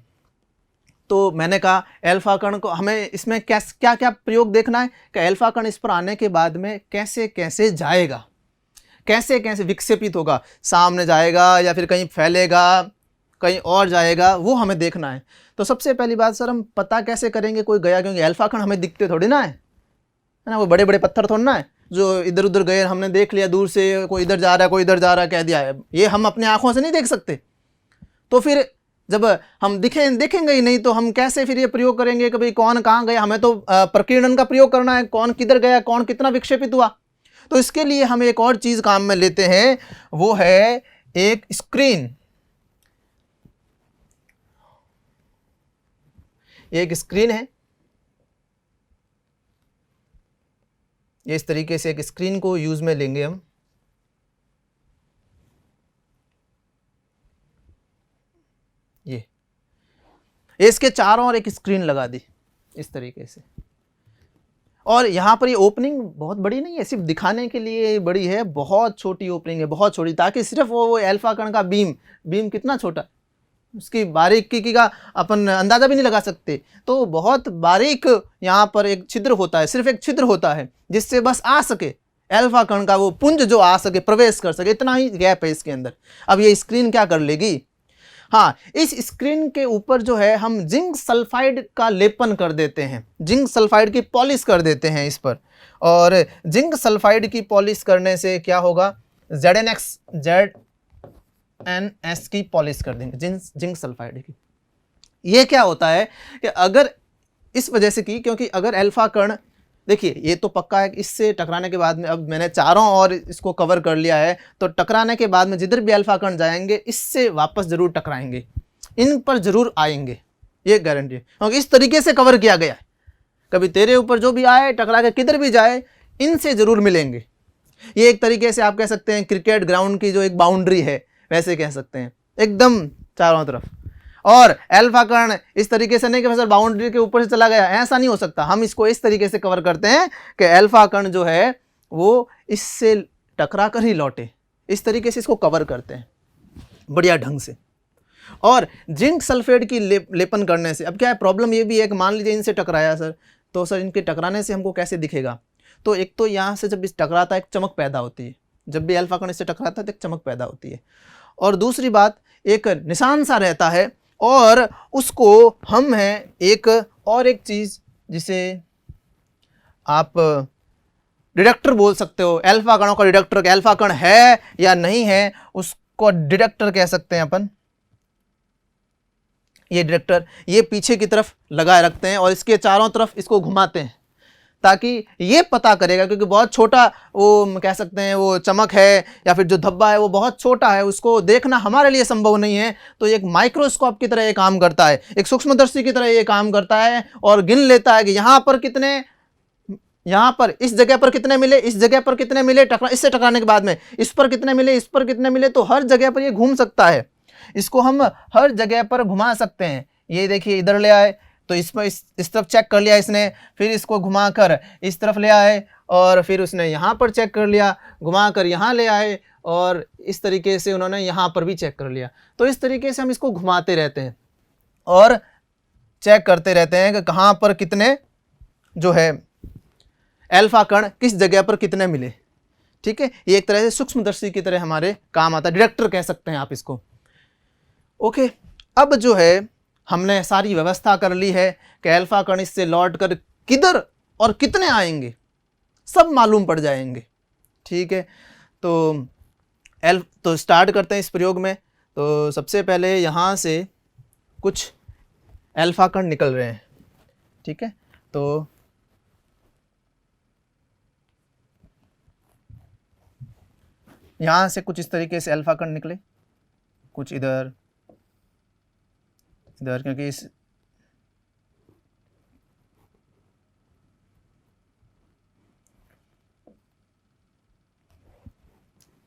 तो मैंने कहा अल्फा कण को हमें इसमें क्या क्या प्रयोग देखना है कि अल्फा कण इस पर आने के बाद में कैसे कैसे जाएगा, कैसे कैसे विक्षेपित होगा, सामने जाएगा या फिर कहीं फैलेगा, कहीं और जाएगा, वो हमें देखना है। तो सबसे पहली बात सर, हम पता कैसे करेंगे कोई गया, क्योंकि अल्फा कण हमें दिखते थोड़ी ना है ना, वो बड़े बड़े पत्थर थोड़ी ना है जो इधर उधर गए, हमने देख लिया दूर से, कोई इधर जा रहा है कोई इधर जा रहा है, कह दिया है, ये हम अपनी आंखों से नहीं देख सकते। तो फिर जब हम देखेंगे ही नहीं तो हम कैसे फिर ये प्रयोग करेंगे कि भाई कौन कहाँ गया, हमें तो प्रकीर्णन का प्रयोग करना है, कौन किधर गया, कौन कितना विक्षेपित हुआ। तो इसके लिए हम एक और चीज काम में लेते हैं, वो है एक स्क्रीन। एक स्क्रीन है, ये इस तरीके से एक स्क्रीन को यूज में लेंगे हम। ये इसके चारों ओर एक स्क्रीन लगा दी इस तरीके से, और यहाँ पर ये ओपनिंग बहुत बड़ी नहीं है, सिर्फ दिखाने के लिए बड़ी है, बहुत छोटी ओपनिंग है, बहुत छोटी, ताकि सिर्फ वो अल्फा कण का बीम कितना छोटा, उसकी बारीकी का अपन अंदाजा भी नहीं लगा सकते। तो बहुत बारीक यहाँ पर एक छिद्र होता है, सिर्फ एक छिद्र होता है जिससे बस आ सके अल्फा कण का वो पुंज जो आ सके, प्रवेश कर सके, इतना ही गैप है इसके अंदर। अब ये स्क्रीन क्या कर लेगी, हाँ, इस स्क्रीन के ऊपर जो है हम जिंक सल्फाइड का लेपन कर देते हैं, जिंक सल्फाइड की पॉलिश कर देते हैं इस पर। और जिंक सल्फाइड की पॉलिश करने से क्या होगा, ZnS की पॉलिश कर देंगे, जिंक सल्फाइड की। ये क्या होता है कि अगर इस वजह से की, क्योंकि अगर अल्फा कण, देखिए ये तो पक्का है कि इससे टकराने के बाद में, अब मैंने चारों ओर इसको कवर कर लिया है, तो टकराने के बाद में जिधर भी अल्फा कण जाएंगे इससे वापस जरूर टकराएंगे, इन पर जरूर आएंगे, ये गारंटी है, क्योंकि इस तरीके से कवर किया गया है। कभी तेरे ऊपर जो भी आए, टकरा के किधर भी जाए, इनसे जरूर मिलेंगे। ये एक तरीके से आप कह सकते हैं क्रिकेट ग्राउंड की जो एक बाउंड्री है, वैसे कह सकते हैं, एकदम चारों तरफ। और अल्फा कण इस तरीके से नहीं कि सर बाउंड्री के ऊपर से चला गया, ऐसा नहीं हो सकता। हम इसको इस तरीके से कवर करते हैं कि अल्फा कण जो है वो इससे टकरा कर ही लौटे, इस तरीके से इसको कवर करते हैं बढ़िया ढंग से। और जिंक सल्फेट की लेपन करने से, अब क्या है प्रॉब्लम ये भी है कि मान लीजिए इनसे टकराया सर, तो सर इनके टकराने से हमको कैसे दिखेगा, तो एक तो यहाँ से जब इस टकराता है एक चमक पैदा होती है, जब भी अल्फा कण इससे टकराता है तो एक चमक पैदा होती है। और दूसरी बात, एक निशान सा रहता है, और उसको हम हैं एक और एक चीज़ जिसे आप डिटेक्टर बोल सकते हो, अल्फा कणों का डिटेक्टर, अल्फा कण है या नहीं है उसको डिटेक्टर कह सकते हैं अपन। ये डिटेक्टर ये पीछे की तरफ लगाए रखते हैं और इसके चारों तरफ इसको घुमाते हैं, ताकि ये पता करेगा, क्योंकि बहुत छोटा वो कह सकते हैं वो चमक है या फिर जो धब्बा है वो बहुत छोटा है, उसको देखना हमारे लिए संभव नहीं है। तो एक माइक्रोस्कोप की तरह ये काम करता है, एक सूक्ष्मदर्शी की तरह ये काम करता है, और गिन लेता है कि यहाँ पर कितने, यहाँ पर इस जगह पर कितने मिले, इस जगह पर कितने मिले, इससे टकराने के बाद में इस पर कितने मिले, इस पर कितने मिले। तो हर जगह पर ये घूम सकता है, इसको हम हर जगह पर घुमा सकते हैं। ये देखिए इधर ले आए तो इस पर इस तरफ चेक कर लिया इसने, फिर इसको घुमाकर इस तरफ ले आए, और फिर उसने यहाँ पर चेक कर लिया, घुमाकर यहाँ ले आए, और इस तरीके से उन्होंने यहाँ पर भी चेक कर लिया। तो इस तरीके से हम इसको घुमाते रहते हैं और चेक करते रहते हैं कि कहाँ पर कितने जो है अल्फा कण किस जगह पर कितने मिले। ठीक है, ये एक तरह से सूक्ष्मदर्शी की तरह हमारे काम आता है, डिटेक्टर कह सकते हैं आप इसको। ओके, अब जो है हमने सारी व्यवस्था कर ली है कि अल्फा कण इससे लौट कर किधर और कितने आएंगे, सब मालूम पड़ जाएंगे। ठीक है, तो स्टार्ट करते हैं इस प्रयोग में। तो सबसे पहले यहाँ से कुछ अल्फा कण निकल रहे हैं। ठीक है, तो यहाँ से कुछ इस तरीके से अल्फा कण निकले, कुछ इधर इधर, क्योंकि इस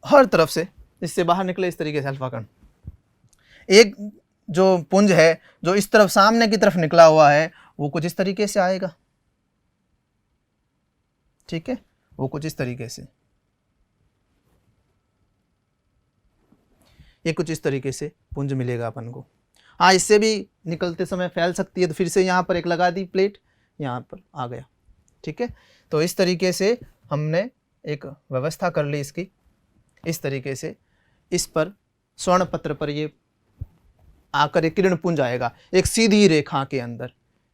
हर तरफ से इससे बाहर निकले इस तरीके से अल्फा कण। एक जो पुंज है जो इस तरफ सामने की तरफ निकला हुआ है वो कुछ इस तरीके से आएगा। ठीक है, वो कुछ इस तरीके से, ये कुछ इस तरीके से पुंज मिलेगा अपन को। हाँ, इससे भी निकलते समय फैल सकती है, तो फिर से यहाँ पर एक लगा दी प्लेट, यहाँ पर आ गया। ठीक है, तो इस तरीके से हमने एक व्यवस्था कर ली इसकी। इस तरीके से इस पर स्वर्ण पत्र पर ये आकर एक किरण पुंज आएगा एक सीधी रेखा के अंदर।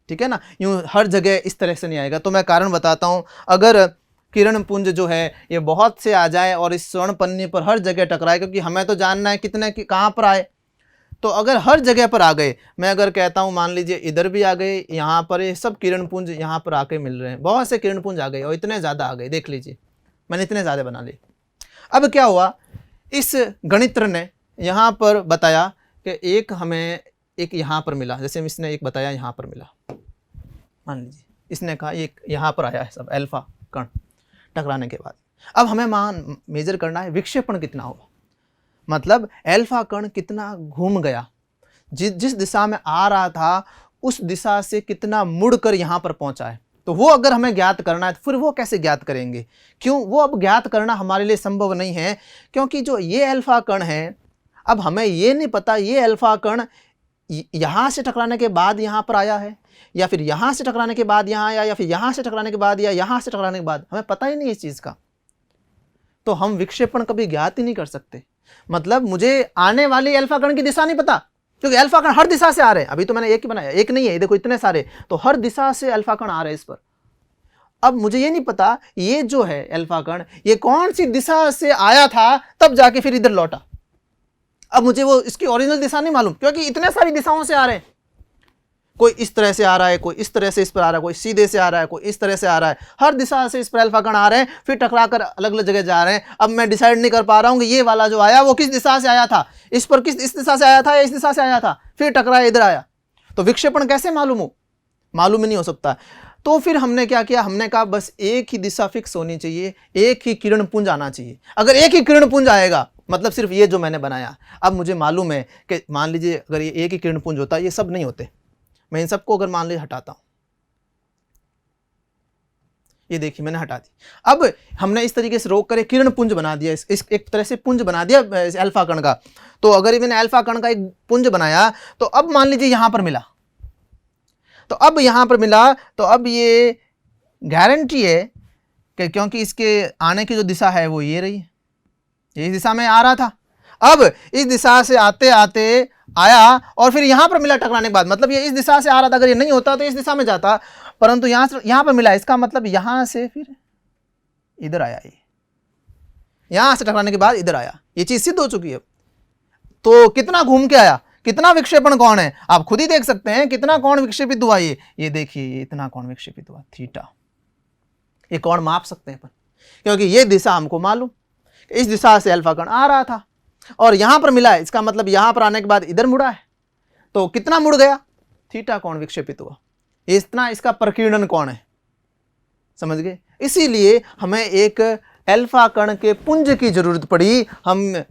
ठीक है ना, यूं हर जगह इस तरह से नहीं आएगा। तो मैं कारण बताता हूँ, अगर किरण पुंज जो है ये बहुत से आ जाए और इस स्वर्ण पन्नी पर हर जगह टकराए, क्योंकि हमें तो जानना है कितने कहाँ पर आए, तो अगर हर जगह पर आ गए, मैं अगर कहता हूँ मान लीजिए इधर भी आ गए, यहाँ पर ये सब किरण पुंज यहाँ पर आके मिल रहे हैं, बहुत से किरण पुंज आ गए और इतने ज़्यादा आ गए, देख लीजिए मैंने इतने ज़्यादा बना लिए। अब क्या हुआ, इस गणित्र ने यहाँ पर बताया कि एक हमें एक यहाँ पर मिला, जैसे इसने एक बताया यहाँ पर मिला, मान लीजिए इसने कहा एक यहाँ पर आया है सब अल्फा कण टकराने के बाद। अब हमें मेजर करना है विक्षेपण कितना हुआ, मतलब अल्फा कण कितना घूम गया, जिस दिशा में आ रहा था उस दिशा से कितना मुड़कर यहाँ पर पहुँचा है। तो वो अगर हमें ज्ञात करना है तो फिर वो कैसे ज्ञात करेंगे, क्यों, वो अब ज्ञात करना हमारे लिए संभव नहीं है, क्योंकि जो ये अल्फा कण है, अब हमें ये नहीं पता ये अल्फा कण यहाँ से टकराने के बाद यहाँ पर आया है, या फिर यहाँ से टकराने के बाद यहाँ आया, या फिर यहाँ से टकराने के बाद या यहाँ से टकराने के बाद, हमें पता ही नहीं इस चीज़ का। तो हम विक्षेपण कभी ज्ञात ही नहीं कर सकते। मतलब मुझे आने वाली अल्फा कण की दिशा नहीं पता, क्योंकि अल्फा कण हर दिशा से आ रहे हैं। अभी तो मैंने एक ही बनाया, एक नहीं है, देखो इतने सारे, तो हर दिशा से अल्फा कण आ रहे हैं इस पर। अब मुझे ये नहीं पता ये जो है अल्फा कण ये कौन सी दिशा से आया था तब जाके फिर इधर लौटा। अब मुझे वो इसकी ओरिजिनल दिशा नहीं मालूम, क्योंकि इतने सारी दिशाओं से आ रहे हैं, कोई इस तरह से आ रहा है, कोई इस तरह से इस पर आ रहा है, कोई सीधे से आ रहा है, कोई इस तरह से आ रहा है, हर दिशा से इस पर अल्फा कण आ रहे हैं, फिर टकरा कर अलग अलग जगह जा रहे हैं। अब मैं डिसाइड नहीं कर पा रहा हूँ कि ये वाला जो आया वो किस दिशा से आया था, इस पर किस इस दिशा से आया था या इस दिशा से आया था, फिर टकराया इधर आया, तो विक्षेपण कैसे मालूम हो, मालूम ही नहीं हो सकता। तो फिर हमने क्या किया, हमने कहा बस एक ही दिशा फिक्स होनी चाहिए, एक ही किरण पुंज आना चाहिए। अगर एक ही किरण पुंज आएगा, मतलब सिर्फ ये जो मैंने बनाया, अब मुझे मालूम है कि मान लीजिए अगर ये एक ही किरण पुंज होता, ये सब नहीं होते, मैं इन सबको अगर मान लीजिए हटाता हूं, ये देखिए मैंने हटा दी। अब हमने इस तरीके से रोक कर एक किरण पुंज बना दिया, इस एक तरह से पुंज बना दिया अल्फा कण का। तो अगर मैंने अल्फा कण का एक पुंज बनाया, तो अब मान लीजिए यहां पर मिला, तो अब यहां पर मिला, तो अब ये गारंटी है कि क्योंकि इसके आने की जो दिशा है वो ये रही है, इस दिशा में आ रहा था। अब इस दिशा से आते आते आया और फिर यहां पर मिला टकराने के बाद, मतलब ये इस दिशा से आ रहा था, अगर ये नहीं होता तो इस दिशा में जाता, परंतु यहां पर मिला, इसका मतलब यहां से फिर इधर आया, ये यहां से टकराने के बाद इधर आया, ये चीज सिद्ध हो चुकी है। तो कितना घूम के आया, कितना विक्षेपण कोण है, आप खुद ही देख सकते हैं कितना कोण विक्षेपित हुआ। ये देखिए ये इतना कोण विक्षेपित हुआ थीटा, ये कोण माप सकते हैं अपन, क्योंकि ये दिशा हमको मालूम, इस दिशा से अल्फा कण आ रहा था और यहां पर मिला है, इसका मतलब यहां पर आने के बाद इधर मुड़ा है, तो कितना मुड़ गया, थीटा कोण विक्षेपित हुआ, इतना इसका प्रकीर्णन कोण है, समझ गए। इसीलिए हमें एक अल्फा कण के पुंज की जरूरत पड़ी, हम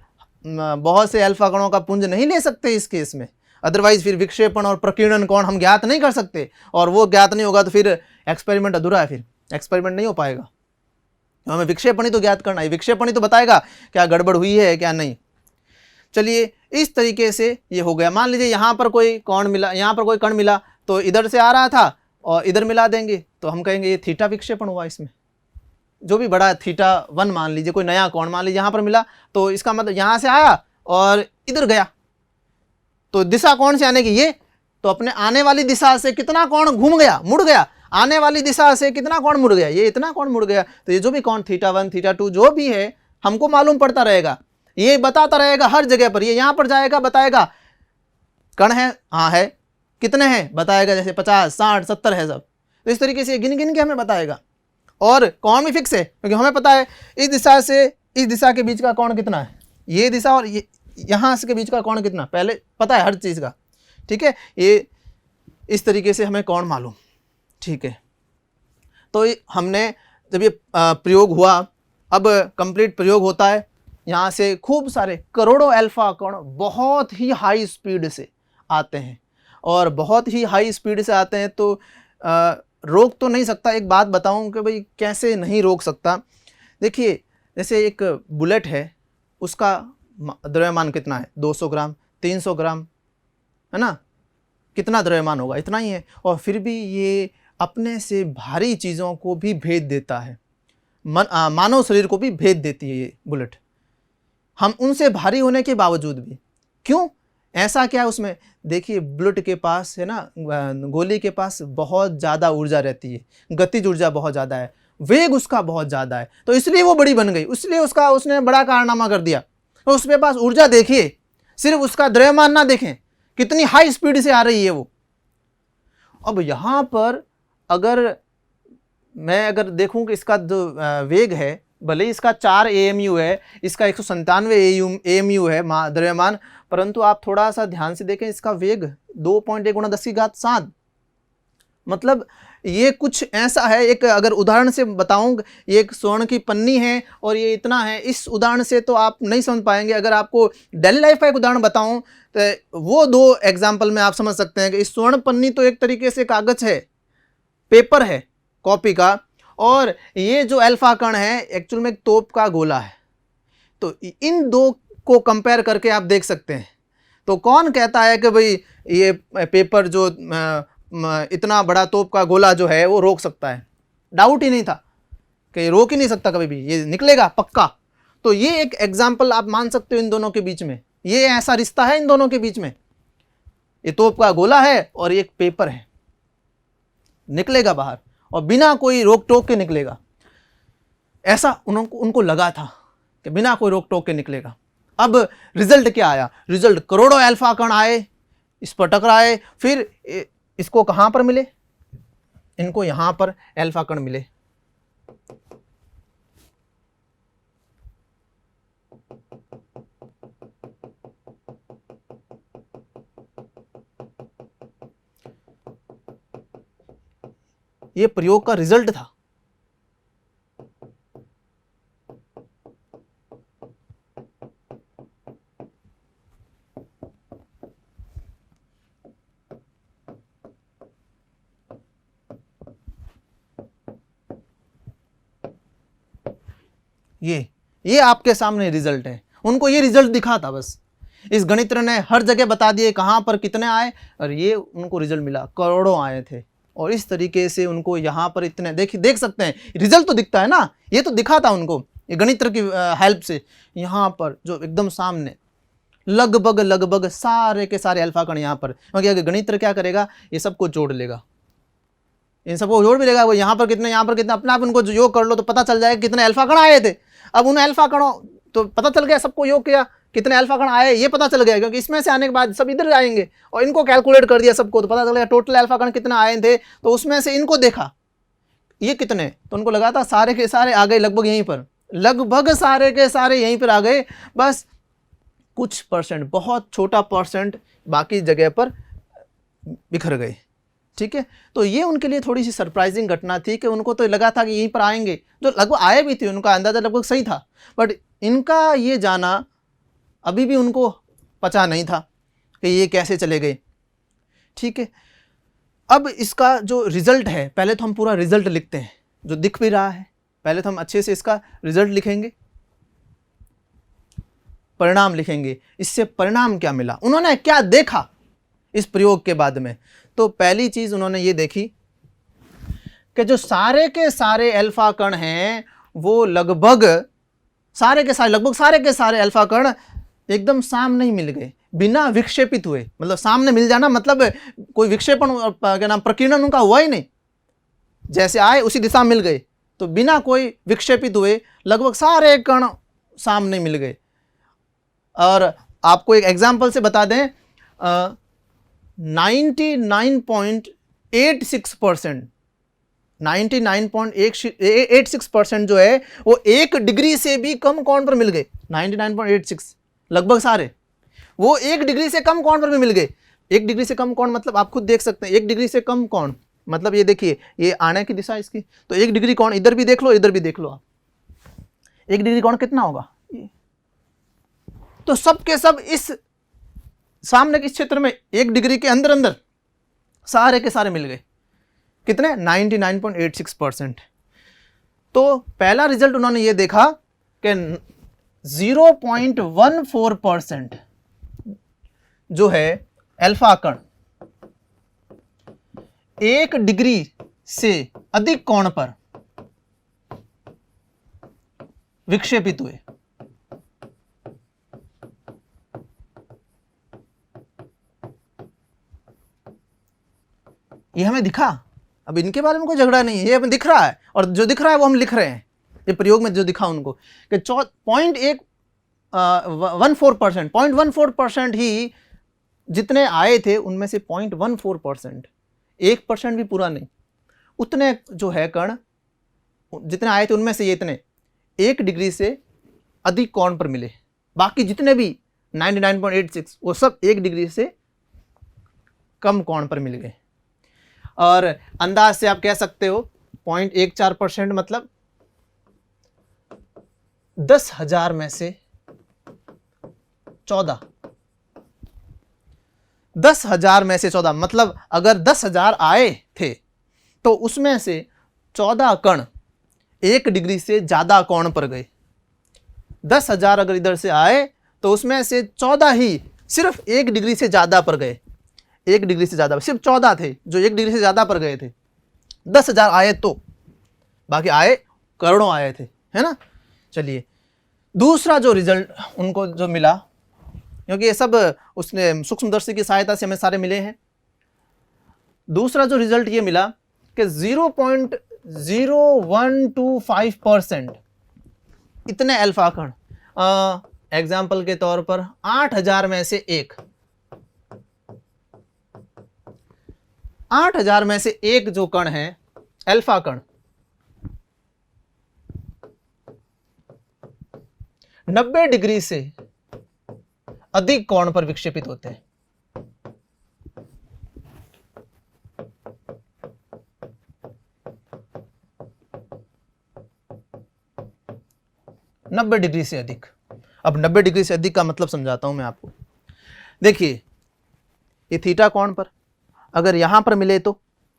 बहुत से अल्फा कणों का पुंज नहीं ले सकते इस केस में, अदरवाइज फिर विक्षेपण और प्रकीर्णन कोण हम ज्ञात नहीं कर सकते, और वो ज्ञात नहीं होगा तो फिर एक्सपेरिमेंट अधूरा है, फिर एक्सपेरिमेंट नहीं हो पाएगा। हमें विक्षेपण ही तो ज्ञात करना है, विक्षेपण ही तो बताएगा क्या गड़बड़ हुई है क्या नहीं। चलिए इस तरीके से ये हो गया। मान लीजिए यहाँ पर कोई कोण मिला, यहाँ पर कोई कण मिला, तो इधर से आ रहा था और इधर मिला देंगे, तो हम कहेंगे ये थीटा विक्षेपण हुआ, इसमें जो भी बड़ा थीटा 1 मान लीजिए, कोई नया कोण मान लीजिए यहाँ पर मिला, तो इसका मतलब यहाँ से आया और इधर गया, तो दिशा कौन से आने की, ये तो अपने आने वाली दिशा से कितना कोण घूम गया, मुड़ गया, आने वाली दिशा से कितना कोण मुड़ गया, ये इतना कोण मुड़ गया। तो ये जो भी कोण थीटा 1 थीटा 2 जो भी है हमको मालूम पड़ता रहेगा, ये बताता रहेगा हर जगह पर, ये यहाँ पर जाएगा बताएगा कण है, हाँ है, कितने हैं बताएगा, जैसे 50 60 70 है सब, तो इस तरीके से गिन गिन के हमें बताएगा। और कोण भी फिक्स है, क्योंकि हमें पता है इस दिशा से इस दिशा के बीच का कोण कितना है, ये दिशा और ये यहाँ से के बीच का कोण कितना, पहले पता है हर चीज़ का, ठीक है। ये इस तरीके से हमें कोण मालूम, ठीक है। तो हमने जब ये प्रयोग हुआ, अब कंप्लीट प्रयोग होता है, यहाँ से खूब सारे करोड़ों अल्फा कण बहुत ही हाई स्पीड से आते हैं, और बहुत ही हाई स्पीड से आते हैं, तो रोक तो नहीं सकता। एक बात बताऊं कि भाई कैसे नहीं रोक सकता। देखिए जैसे एक बुलेट है, उसका द्रव्यमान कितना है, 200 ग्राम 300 ग्राम है ना, कितना द्रव्यमान होगा, इतना ही है। और फिर भी ये अपने से भारी चीज़ों को भी भेद देता है, मानव शरीर को भी भेद देती है ये बुलेट, हम उनसे भारी होने के बावजूद भी। क्यों, ऐसा क्या है उसमें? देखिए बुलेट के पास है ना, गोली के पास बहुत ज़्यादा ऊर्जा रहती है, गतिज ऊर्जा बहुत ज़्यादा है, वेग उसका बहुत ज़्यादा है, तो इसलिए वो बड़ी बन गई, इसलिए उसने बड़ा कारनामा कर दिया। तो उसके पास ऊर्जा देखिए, सिर्फ उसका द्रव्यमान ना देखें, कितनी हाई स्पीड से आ रही है वो। अब यहाँ पर मैं अगर देखूं कि इसका जो वेग है, भले ही इसका 4 AMU है, इसका 197 AMU है द्रव्यमान, परंतु आप थोड़ा सा ध्यान से देखें, इसका वेग 2.1 × 10⁷ मतलब ये कुछ ऐसा है। एक अगर उदाहरण से बताऊं, ये एक स्वर्ण की पन्नी है और ये इतना है, इस उदाहरण से तो आप नहीं समझ पाएंगे। अगर आपको डेली लाइफ का एक उदाहरण बताऊं तो वो 2 एग्जाम्पल में आप समझ सकते हैं कि इस स्वर्ण पन्नी तो एक तरीके से कागज है, पेपर है, कॉपी का, और ये जो अल्फा कण है एक्चुअल में एक तोप का गोला है। तो इन 2 को कंपेयर करके आप देख सकते हैं। तो कौन कहता है कि भाई ये पेपर जो इतना बड़ा तोप का गोला जो है वो रोक सकता है? डाउट ही नहीं था कि रोक ही नहीं सकता, कभी भी ये निकलेगा पक्का। तो ये एक एग्जाम्पल आप मान सकते हो इन दोनों के बीच में, ये ऐसा रिश्ता है इन दोनों के बीच में। ये तोप का गोला है और ये एक पेपर है, निकलेगा बाहर और बिना कोई रोक टोक के निकलेगा। ऐसा उनको लगा था कि बिना कोई रोक टोक के निकलेगा। अब रिजल्ट क्या आया? रिजल्ट करोड़ों अल्फा कण आए, इस पर टकराए, फिर इसको कहां पर मिले? इनको यहां पर अल्फा कण मिले। ये प्रयोग का रिजल्ट था। ये आपके सामने रिजल्ट है। उनको ये रिजल्ट दिखा था बस, इस गणित्र ने हर जगह बता दिए कहां पर कितने आए, और ये उनको रिजल्ट मिला, करोड़ों आए थे। और इस तरीके से उनको यहाँ पर इतने देख सकते हैं, रिजल्ट तो दिखता है ना, ये तो दिखा था उनको ये गणित्र की हेल्प से। यहाँ पर जो एकदम सामने लगभग सारे के सारे अल्फा कण यहाँ पर, क्योंकि अगर गणित्र क्या करेगा, ये सबको जोड़ लेगा, इन सबको जोड़ भी लेगा। वो यहाँ पर कितने, यहाँ पर कितने, अपने आप उनको जो योग कर लो तो पता चल जाएगा कितने अल्फा कण आए थे। अब उन अल्फा कणों तो पता चल गया, सबको योग किया, कितने अल्फा कण आए ये पता चल गया, क्योंकि इसमें से आने के बाद सब इधर आएंगे, और इनको कैलकुलेट कर दिया सबको, तो पता चल गया टोटल अल्फा कण कितना आए थे। तो उसमें से इनको देखा ये कितने, तो उनको लगा था सारे के सारे आ गए लगभग यहीं पर, लगभग सारे के सारे यहीं पर आ गए, बस कुछ परसेंट, बहुत छोटा परसेंट बाकी जगह पर बिखर गए। ठीक है, तो ये उनके लिए थोड़ी सी सरप्राइजिंग घटना थी कि उनको तो लगा था कि यहीं पर आएंगे, जो लगभग आए भी थे, उनका अंदाजा लगभग सही था, बट इनका ये जाना अभी भी उनको पता नहीं था कि ये कैसे चले गए। ठीक है, अब इसका जो रिजल्ट है, पहले तो हम पूरा रिजल्ट लिखते हैं जो दिख भी रहा है, पहले तो हम अच्छे से इसका रिजल्ट लिखेंगे, परिणाम लिखेंगे। इससे परिणाम क्या मिला, उन्होंने क्या देखा इस प्रयोग के बाद में। तो पहली चीज उन्होंने ये देखी कि जो सारे के सारे अल्फा कण हैं वो लगभग सारे के सारे अल्फा कण एकदम सामने ही मिल गए, बिना विक्षेपित हुए। मतलब सामने मिल जाना मतलब कोई विक्षेपण क्या नाम प्रकीर्णन उनका हुआ ही नहीं, जैसे आए उसी दिशा में मिल गए, तो बिना कोई विक्षेपित हुए लगभग सारे कण सामने मिल गए। और आपको एक एग्जाम्पल से बता दें, 99.86% जो है वो 1 डिग्री से भी कम कोण पर मिल गए। 99.86 लगभग सारे वो 1 डिग्री से कम कोण पर भी मिल गए। 1 डिग्री से कम कोण मतलब आप खुद देख सकते हैं, 1 डिग्री से कम कोण मतलब ये देखिए, ये आने की दिशा इसकी, तो 1 डिग्री कोण इधर भी देख लो, इधर भी देख लो आप, 1 डिग्री कोण कितना होगा। तो सब के सब इस सामने के क्षेत्र में 1 डिग्री के अंदर अंदर सारे के सारे मिल गए। कितने? 99.86%। तो पहला रिजल्ट उन्होंने ये देखा कि 0.14% जो है अल्फा कण 1 डिग्री से अधिक कोण पर विक्षेपित हुए। ये हमें दिखा, अब इनके बारे में कोई झगड़ा नहीं है, ये हमें दिख रहा है और जो दिख रहा है वो हम लिख रहे हैं। ये प्रयोग में जो दिखा उनको कि 0.14% ही जितने आए थे उनमें से 0.14%, 1% भी पूरा नहीं, उतने जो है कण जितने आए थे उनमें से ये इतने 1 डिग्री से अधिक कोण पर मिले। बाकी जितने भी 99.86 वो सब 1 डिग्री से कम कोण पर मिल गए। और अंदाज से आप कह सकते हो 0.14% मतलब 10,000 में से 14, 10,000 में से 14 मतलब अगर 10,000 आए थे तो उसमें से 14 कण 1 डिग्री से ज्यादा कोण पर गए। 10,000 अगर इधर से आए तो उसमें से 14 ही सिर्फ 1 डिग्री से ज्यादा पर गए। 1 डिग्री से ज्यादा सिर्फ 14 थे जो 1 डिग्री से ज्यादा पर गए थे। 10,000 आए तो बाकी आए करोड़ों आए थे, है ना। चलिए दूसरा जो रिजल्ट उनको जो मिला, क्योंकि ये सब उसने सूक्ष्मदर्शी की सहायता से हमें सारे मिले हैं। दूसरा जो रिजल्ट ये मिला कि 0.0125% इतने अल्फा कण, एग्जाम्पल के तौर पर 8,000 में से 8,000 में से 1 जो कण है अल्फा कण 90 डिग्री से अधिक कोण पर विक्षेपित होते हैं। नब्बे डिग्री से अधिक। अब 90 डिग्री से अधिक का मतलब समझाता हूं मैं आपको। देखिए ये थीटा कोण पर अगर यहां पर मिले तो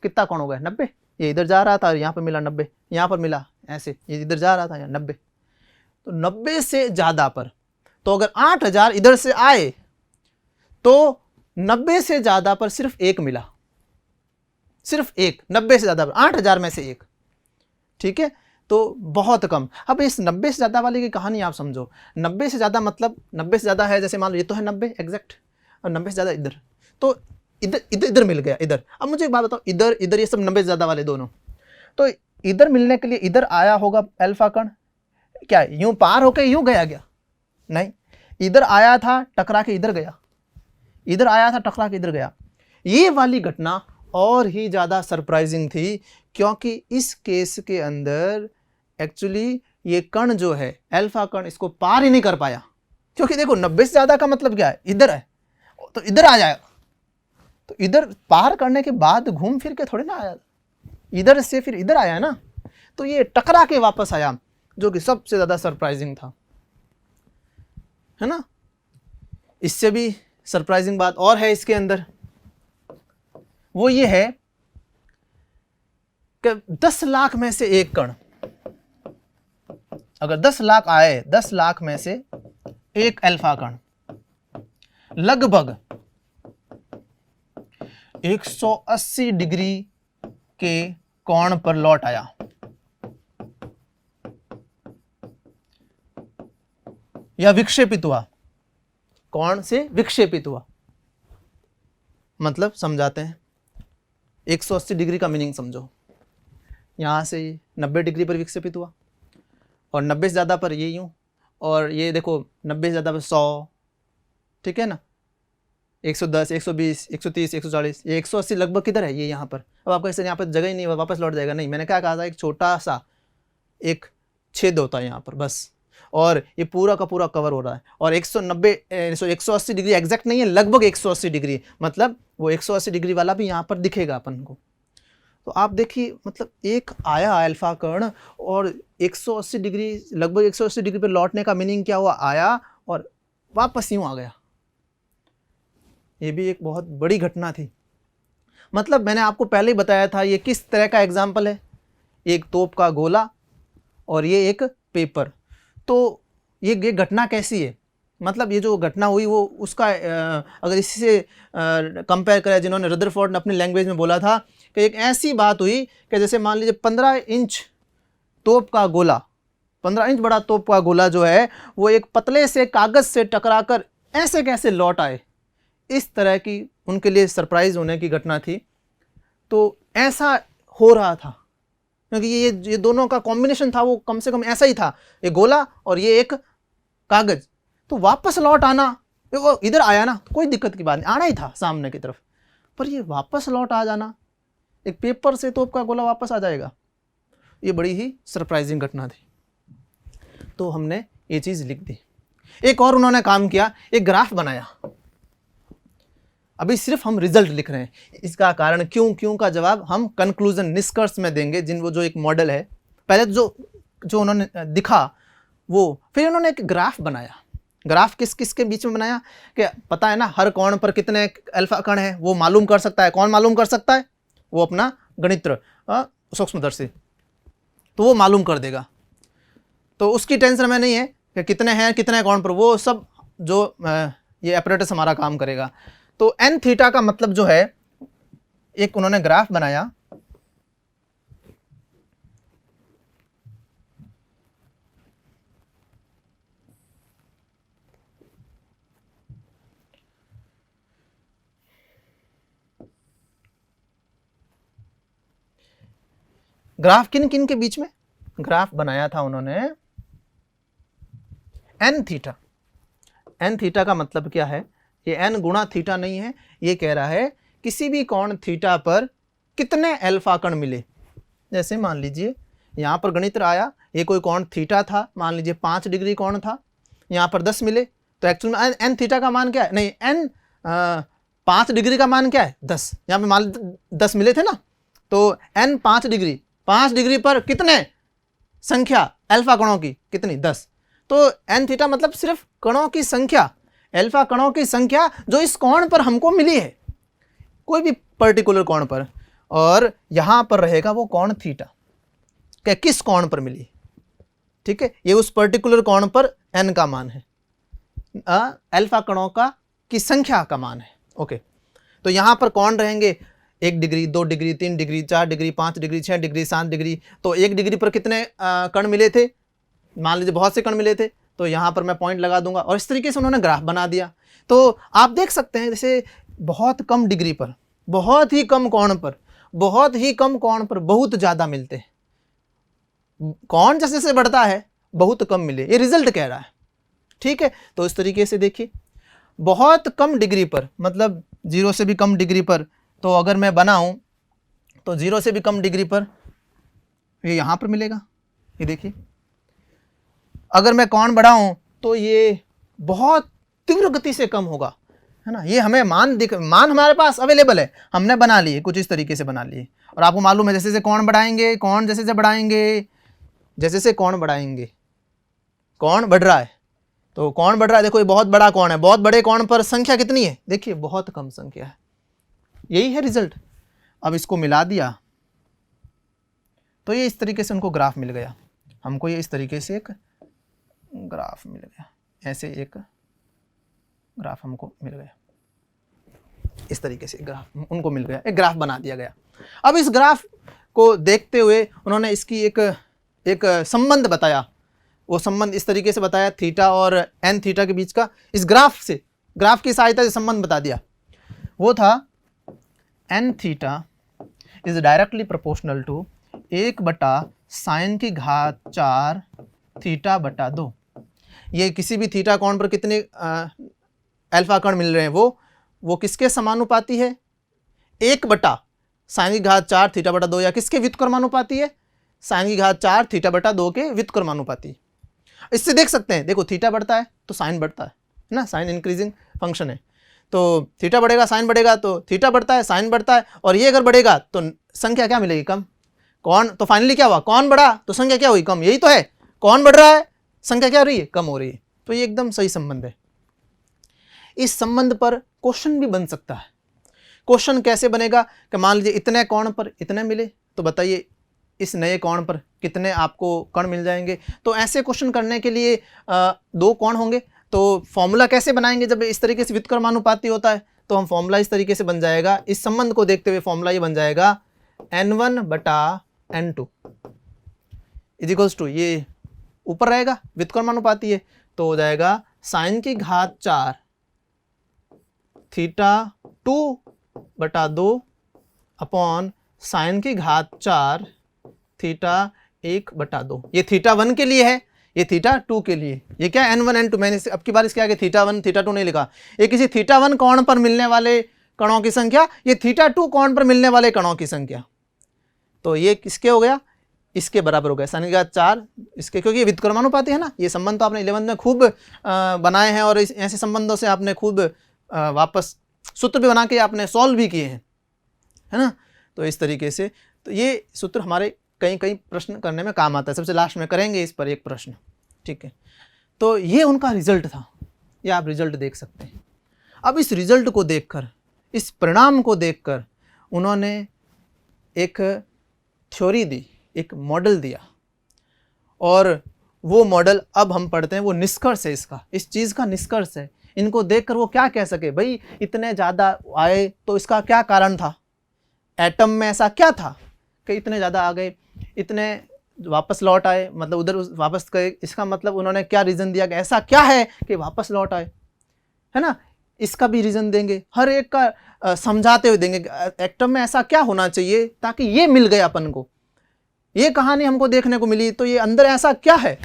कितना कोण हो गया 90। ये इधर जा रहा था और यहां पर मिला 90, यहां पर मिला ऐसे, ये इधर जा रहा था यहाँ 90, तो 90 से ज्यादा पर। तो अगर 8,000 इधर से आए तो 90 से ज्यादा पर सिर्फ 1 मिला, सिर्फ 1, 90 से ज्यादा पर 8,000 में से 1, ठीक है, तो बहुत कम। अब इस 90 से ज्यादा वाली की कहानी आप समझो। 90 से ज्यादा मतलब 90 से ज्यादा है, जैसे मान लो ये तो है 90 एग्जैक्ट, और 90 से ज्यादा इधर, तो इधर इधर इधर मिल गया इधर। अब मुझे एक बात बताओ, इधर इधर ये सब 90 से ज्यादा वाले दोनों, तो इधर मिलने के लिए इधर आया होगा अल्फा कण, क्या यूं पार होके यूं गया क्या? नहीं, इधर आया था टकरा के इधर गया, इधर आया था टकरा के इधर गया। ये वाली घटना और ही ज्यादा सरप्राइजिंग थी, क्योंकि इस केस के अंदर एक्चुअली ये कण जो है अल्फा कण इसको पार ही नहीं कर पाया। क्योंकि देखो 90 से ज्यादा का मतलब क्या है, इधर है तो इधर आ जाएगा, तो इधर पार करने के बाद घूम फिर के थोड़े ना आया, इधर से फिर इधर आया ना, तो ये टकरा के वापस आया, जो कि सबसे ज्यादा सरप्राइजिंग था, है ना। इससे भी सरप्राइजिंग बात और है इसके अंदर, वो ये है कि 10 लाख में से 1 कण, अगर 10 लाख आए, 10 लाख में से 1 अल्फा कण लगभग 180 डिग्री के कोण पर लौट आया। या विक्षेपित हुआ, कोण से विक्षेपित हुआ, मतलब समझाते हैं। 180 डिग्री का मीनिंग समझो, यहां से 90 डिग्री पर विक्षेपित हुआ और 90 से ज़्यादा पर ये यूं, और ये देखो 90 से ज़्यादा पर 100, ठीक है ना, 110, 120, 130, 140, ये 180 लगभग किधर है, ये यहाँ पर। अब आपको ऐसे यहाँ पर जगह ही नहीं, वापस लौट जाएगा, नहीं, मैंने क्या कहा था, एक छोटा सा एक छेद होता है यहाँ पर बस, और ये पूरा का पूरा कवर हो रहा है। और 180 डिग्री एग्जैक्ट नहीं है, लगभग 180 डिग्री, मतलब वो 180 डिग्री वाला भी यहाँ पर दिखेगा अपन को। तो आप देखिए, मतलब एक आया अल्फा कण और 180 डिग्री, लगभग 180 डिग्री पर लौटने का मीनिंग क्या हुआ, आया और वापस यूं आ गया। ये भी एक बहुत बड़ी घटना थी। मतलब मैंने आपको पहले ही बताया था ये किस तरह का एग्जाम्पल है, एक तोप का गोला और ये एक पेपर। तो ये घटना कैसी है, मतलब ये जो घटना हुई वो उसका अगर इसी से कंपेयर करें, जिन्होंने रदरफोर्ड ने अपनी लैंग्वेज में बोला था कि एक ऐसी बात हुई कि जैसे मान लीजिए 15 इंच तोप का गोला, 15 इंच बड़ा तोप का गोला जो है वो एक पतले से कागज से टकराकर ऐसे कैसे लौट आए, इस तरह की उनके लिए सरप्राइज होने की घटना थी। तो ऐसा हो रहा था क्योंकि ये दोनों का कॉम्बिनेशन था, वो कम से कम ऐसा ही था, ये गोला और ये एक कागज। तो वापस लौट आना, वो इधर आया ना तो कोई दिक्कत की बात नहीं, आना ही था सामने की तरफ, पर ये वापस लौट आ जाना, एक पेपर से तोप का गोला वापस आ जाएगा, ये बड़ी ही सरप्राइजिंग घटना थी। तो हमने ये चीज़ लिख दी। एक और उन्होंने काम किया, एक ग्राफ बनाया। अभी सिर्फ हम रिजल्ट लिख रहे हैं, इसका कारण क्यों का जवाब हम कंक्लूजन, निष्कर्ष में देंगे। वो जो एक मॉडल है, पहले जो उन्होंने दिखा वो, फिर उन्होंने एक ग्राफ बनाया। ग्राफ किस किस के बीच में बनाया कि पता है ना, हर कोण पर कितने अल्फा कण है वो मालूम कर सकता है। कौन मालूम कर सकता है? वो अपना गणित्र सूक्ष्मदर्शी, तो वो मालूम कर देगा। तो उसकी टेंशन में नहीं है कि कितने हैं कितने कोण पर, वो सब जो ये अपरेटस हमारा काम करेगा। तो एन थीटा का मतलब जो है, एक उन्होंने ग्राफ बनाया, ग्राफ किन किन के बीच में ग्राफ बनाया था उन्होंने, एन थीटा। एन थीटा का मतलब क्या है? ये एन गुणा थीटा नहीं है, ये कह रहा है किसी भी कोण थीटा पर कितने अल्फा कण मिले। जैसे मान लीजिए यहाँ पर गणित्र आया, ये कोई कोण थीटा था, मान लीजिए 5 डिग्री कोण था, यहाँ पर 10 मिले, तो एक्चुअल में एन थीटा का मान क्या है? नहीं, एन 5 डिग्री का मान क्या है? 10। यहाँ पे मान 10 मिले थे ना, तो एन 5 डिग्री पर कितने संख्या अल्फा कणों की, कितनी? 10। तो एन थीटा मतलब सिर्फ कणों की संख्या, अल्फा कणों की संख्या जो इस कोण पर हमको मिली है, कोई भी पर्टिकुलर कोण पर, और यहां पर रहेगा वो कोण थीटा, क्या किस कोण पर मिली, ठीक है, ये उस पर्टिकुलर कोण पर एन का मान है, अल्फा कणों का की संख्या का मान है। ओके, तो यहां पर कोण रहेंगे 1 degree, 2 degree, 3 degree, 4 degree, 5 degree, 6 degree, 7 degree. तो 1 डिग्री पर कितने कण मिले थे? मान लीजिए बहुत से कण मिले थे, तो यहाँ पर मैं पॉइंट लगा दूंगा, और इस तरीके से उन्होंने ग्राफ बना दिया। तो आप देख सकते हैं जैसे बहुत कम डिग्री पर, बहुत ही कम कोण पर, बहुत ही कम कोण पर बहुत ज़्यादा मिलते हैं। कोण जैसे जैसे बढ़ता है बहुत कम मिले, ये रिजल्ट कह रहा है, ठीक है। तो इस तरीके से देखिए, बहुत कम डिग्री पर मतलब 0 से भी कम डिग्री पर, तो अगर मैं बनाऊं तो 0 से भी कम डिग्री पर ये यहाँ पर मिलेगा, ये देखिए। अगर मैं कोण बढ़ाऊं तो ये बहुत तीव्र गति से कम होगा, है ना। ये हमें मान हमारे पास अवेलेबल है, हमने बना लिए, कुछ इस तरीके से बना लिए। और आपको मालूम है जैसे जैसे कोण बढ़ाएंगे, कोण जैसे जैसे बढ़ाएंगे, जैसे जैसे कोण बढ़ाएंगे, कोण बढ़ रहा है, तो कोण बढ़ रहा है। देखो ये बहुत बड़ा कोण है, बहुत बड़े कोण पर संख्या कितनी है? देखिए बहुत कम संख्या है, यही है रिजल्ट। अब इसको मिला दिया तो ये इस तरीके से उनको ग्राफ मिल गया, हमको ये इस तरीके से एक ग्राफ मिल गया, ऐसे एक ग्राफ हमको मिल गया, इस तरीके से ग्राफ उनको मिल गया, एक ग्राफ बना दिया गया। अब इस ग्राफ को देखते हुए उन्होंने इसकी एक संबंध बताया। वो संबंध इस तरीके से बताया, थीटा और एन थीटा के बीच का, इस ग्राफ की सहायता से संबंध बता दिया। वो था N theta is directly proportional to 1/sin⁴ theta बटा 2। ये किसी भी थीटा कोण पर कितने अल्फा कण मिल रहे हैं, वो किसके समानुपाती है? 1/sin⁴ थीटा बटा 2, या किसके व्युत्क्रमानुपाती है? sin⁴ थीटा बटा 2 के व्युत्क्रमानुपाती। इससे देख सकते हैं, देखो थीटा बढ़ता है तो साइन बढ़ता है ना, साइन इंक्रीजिंग फंक्शन है, तो थीटा बढ़ेगा साइन बढ़ेगा, तो थीटा बढ़ता है साइन बढ़ता है, और ये अगर बढ़ेगा तो संख्या क्या मिलेगी? कम। कौन तो फाइनली क्या हुआ? कौन बढ़ा तो संख्या क्या हुई? कम। यही तो है, कौन बढ़ रहा है, संख्या क्या हो रही है? कम हो रही है। तो ये एकदम सही संबंध है। इस संबंध पर क्वेश्चन भी बन सकता है। क्वेश्चन कैसे बनेगा कि मान लीजिए इतने कोण पर इतने मिले, तो बताइए इस नए कोण पर कितने आपको कण मिल जाएंगे। तो ऐसे क्वेश्चन करने के लिए 2 कोण होंगे, तो फॉर्मूला कैसे बनाएंगे? जब इस तरीके से व्युत्क्रमानुपाती होता है तो हम फॉर्मूला इस तरीके से बन जाएगा, इस संबंध को देखते हुए फॉर्मूला ये बन जाएगा n1 बटा n2 इज इक्वल्स टू, ये ऊपर रहेगा व्युत्क्रमानुपाती है, तो हो जाएगा साइन की घात 4 थीटा 2 बटा 2 अपॉन साइन की घात 4 थीटा 1 बटा 2। ये थीटा 1 के लिए है, ये थीटा 2 के लिए। ये क्या n1 n2, मैंने अब की बार इसके आगे थीटा 1 थीटा 2 नहीं लिखा। ये किसी थीटा 1 कोण पर मिलने वाले कणों की संख्या, ये थीटा 2 कोण पर मिलने वाले कणों की संख्या। तो ये किसके हो गया, इसके बराबर हो गया साइन की घात 4 इसके, क्योंकि ये व्युत्क्रमानुपाती है ना। ये संबंध तो आपने 11th में खूब बनाए हैं और ऐसे संबंधों से आपने खूब वापस सूत्र भी बना के आपने सॉल्व भी किए हैं, है ना। तो इस तरीके से तो ये सूत्र हमारे कई कई प्रश्न करने में काम आता है। सबसे लास्ट में करेंगे इस पर एक प्रश्न, ठीक है। तो ये उनका रिजल्ट था, ये आप रिजल्ट देख सकते हैं। अब इस रिजल्ट को देखकर, इस परिणाम को देखकर उन्होंने एक थ्योरी दी, एक मॉडल दिया, और वो मॉडल अब हम पढ़ते हैं, वो निष्कर्ष है इसका, इस चीज़ का निष्कर्ष है। इनको देखकर वो क्या कह सके, भाई इतने ज़्यादा आए तो इसका क्या कारण था, एटम में ऐसा क्या था कि इतने ज़्यादा आ गए, इतने वापस लौट आए, मतलब उधर वापस गए, इसका मतलब उन्होंने क्या रीज़न दिया कि ऐसा क्या है कि वापस लौट आए, है ना। इसका भी रीज़न देंगे, हर एक का समझाते हुए देंगे एटम में ऐसा क्या होना चाहिए ताकि ये मिल गए अपन को, ये कहानी हमको देखने को मिली, तो ये अंदर ऐसा क्या है।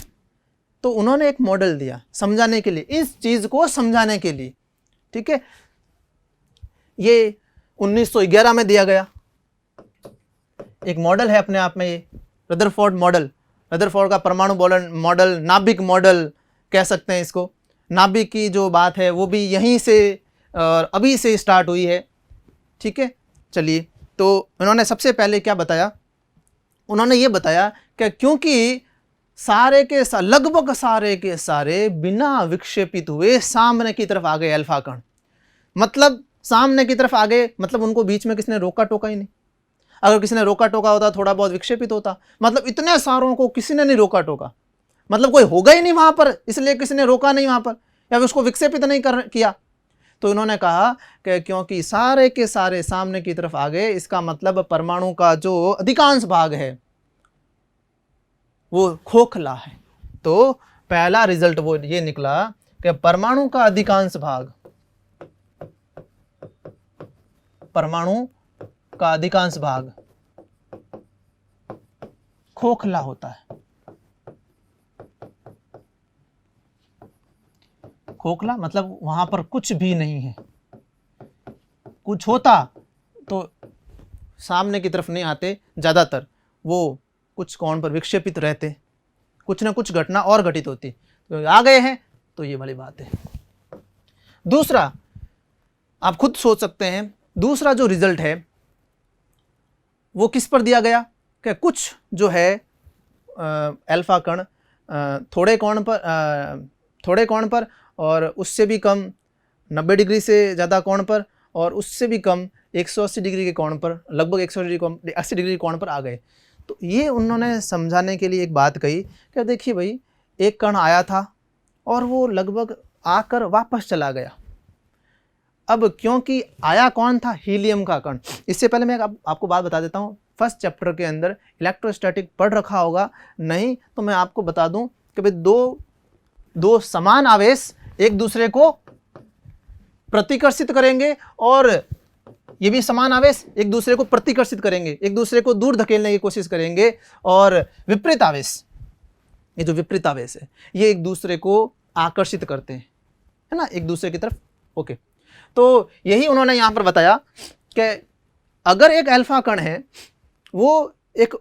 तो उन्होंने एक मॉडल दिया समझाने के लिए, इस चीज़ को समझाने के लिए, ठीक है। ये 1911 में दिया गया एक मॉडल है अपने आप में, ये रदरफोर्ड मॉडल, रदरफोर्ड का परमाणु मॉडल, नाभिक मॉडल कह सकते हैं इसको। नाभिक की जो बात है वो भी यहीं से और अभी से स्टार्ट हुई है, ठीक है। चलिए, तो उन्होंने सबसे पहले क्या बताया, उन्होंने ये बताया कि क्योंकि सारे के लगभग सारे के सारे बिना विक्षेपित हुए सामने की तरफ आ गए अल्फा कण, मतलब सामने की तरफ आ गए, मतलब उनको बीच में किसने रोका टोका ही नहीं। अगर किसी ने रोका टोका होता, थोड़ा बहुत विक्षेपित होता, मतलब इतने सारों को किसी ने नहीं रोका टोका, मतलब कोई होगा ही नहीं वहां पर, इसलिए किसी ने रोका नहीं वहां पर या फिर उसको विक्षेपित नहीं किया। तो इन्होंने कहा कि क्योंकि सारे के सारे सामने की तरफ आ गए, इसका मतलब परमाणु का जो अधिकांश भाग है वो खोखला है। तो पहला रिजल्ट वो ये निकला कि परमाणु का अधिकांश भाग, परमाणु का अधिकांश भाग खोखला होता है। खोखला मतलब वहां पर कुछ भी नहीं है, कुछ होता तो सामने की तरफ नहीं आते, ज्यादातर वो कुछ कोण पर विक्षेपित रहते, कुछ ना कुछ घटना और घटित होती, तो आ गए हैं, तो ये वाली बात है। दूसरा आप खुद सोच सकते हैं, दूसरा जो रिजल्ट है वो किस पर दिया गया कि कुछ जो है अल्फा कण थोड़े कोण पर और उससे भी कम 90 डिग्री से ज़्यादा कोण पर और उससे भी कम 180 डिग्री के कोण पर, लगभग 180 डिग्री कोण पर आ गए। तो ये उन्होंने समझाने के लिए एक बात कही कि देखिए भाई, एक कण आया था और वो लगभग आकर वापस चला गया। अब क्योंकि आया कौन था, हीलियम का कण। इससे पहले मैं आपको बात बता देता हूँ, फर्स्ट चैप्टर के अंदर इलेक्ट्रोस्टैटिक पढ़ रखा होगा, नहीं तो मैं आपको बता दूं कि भाई दो समान आवेश एक दूसरे को प्रतिकर्षित करेंगे और ये भी समान आवेश एक दूसरे को प्रतिकर्षित करेंगे, एक दूसरे को दूर धकेलने की कोशिश करेंगे। और विपरीत आवेश, ये जो विपरीत आवेश है ये एक दूसरे को आकर्षित करते हैं, है ना, एक दूसरे की तरफ। ओके, तो यही उन्होंने यहाँ पर बताया कि अगर एक अल्फा कण है वो एक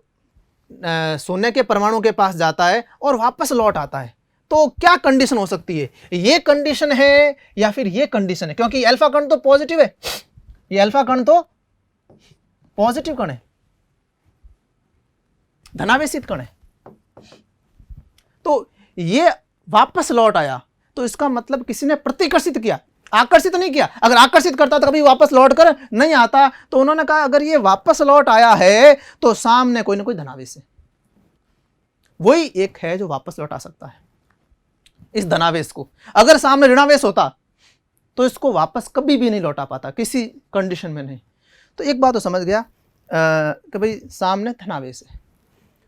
सोने के परमाणु के पास जाता है और वापस लौट आता है, तो क्या कंडीशन हो सकती है, ये कंडीशन है या फिर ये कंडीशन है, क्योंकि अल्फा कण तो पॉजिटिव है, ये अल्फा कण तो पॉजिटिव कण है, धनावेशित कण है। तो ये वापस लौट आया, तो इसका मतलब किसी ने प्रतिकर्षित किया, आकर्षित नहीं किया। अगर आकर्षित करता तो कभी वापस लौट कर नहीं आता। तो उन्होंने कहा अगर ये वापस लौट आया है तो सामने कोई ना कोई धनावेश है, वही एक है जो वापस लौटा सकता है इस धनावेश को। अगर सामने ऋणावेश होता तो इसको वापस कभी भी नहीं लौटा पाता, किसी कंडीशन में नहीं। तो एक बात तो समझ गया, कि भाई सामने धनावेश है।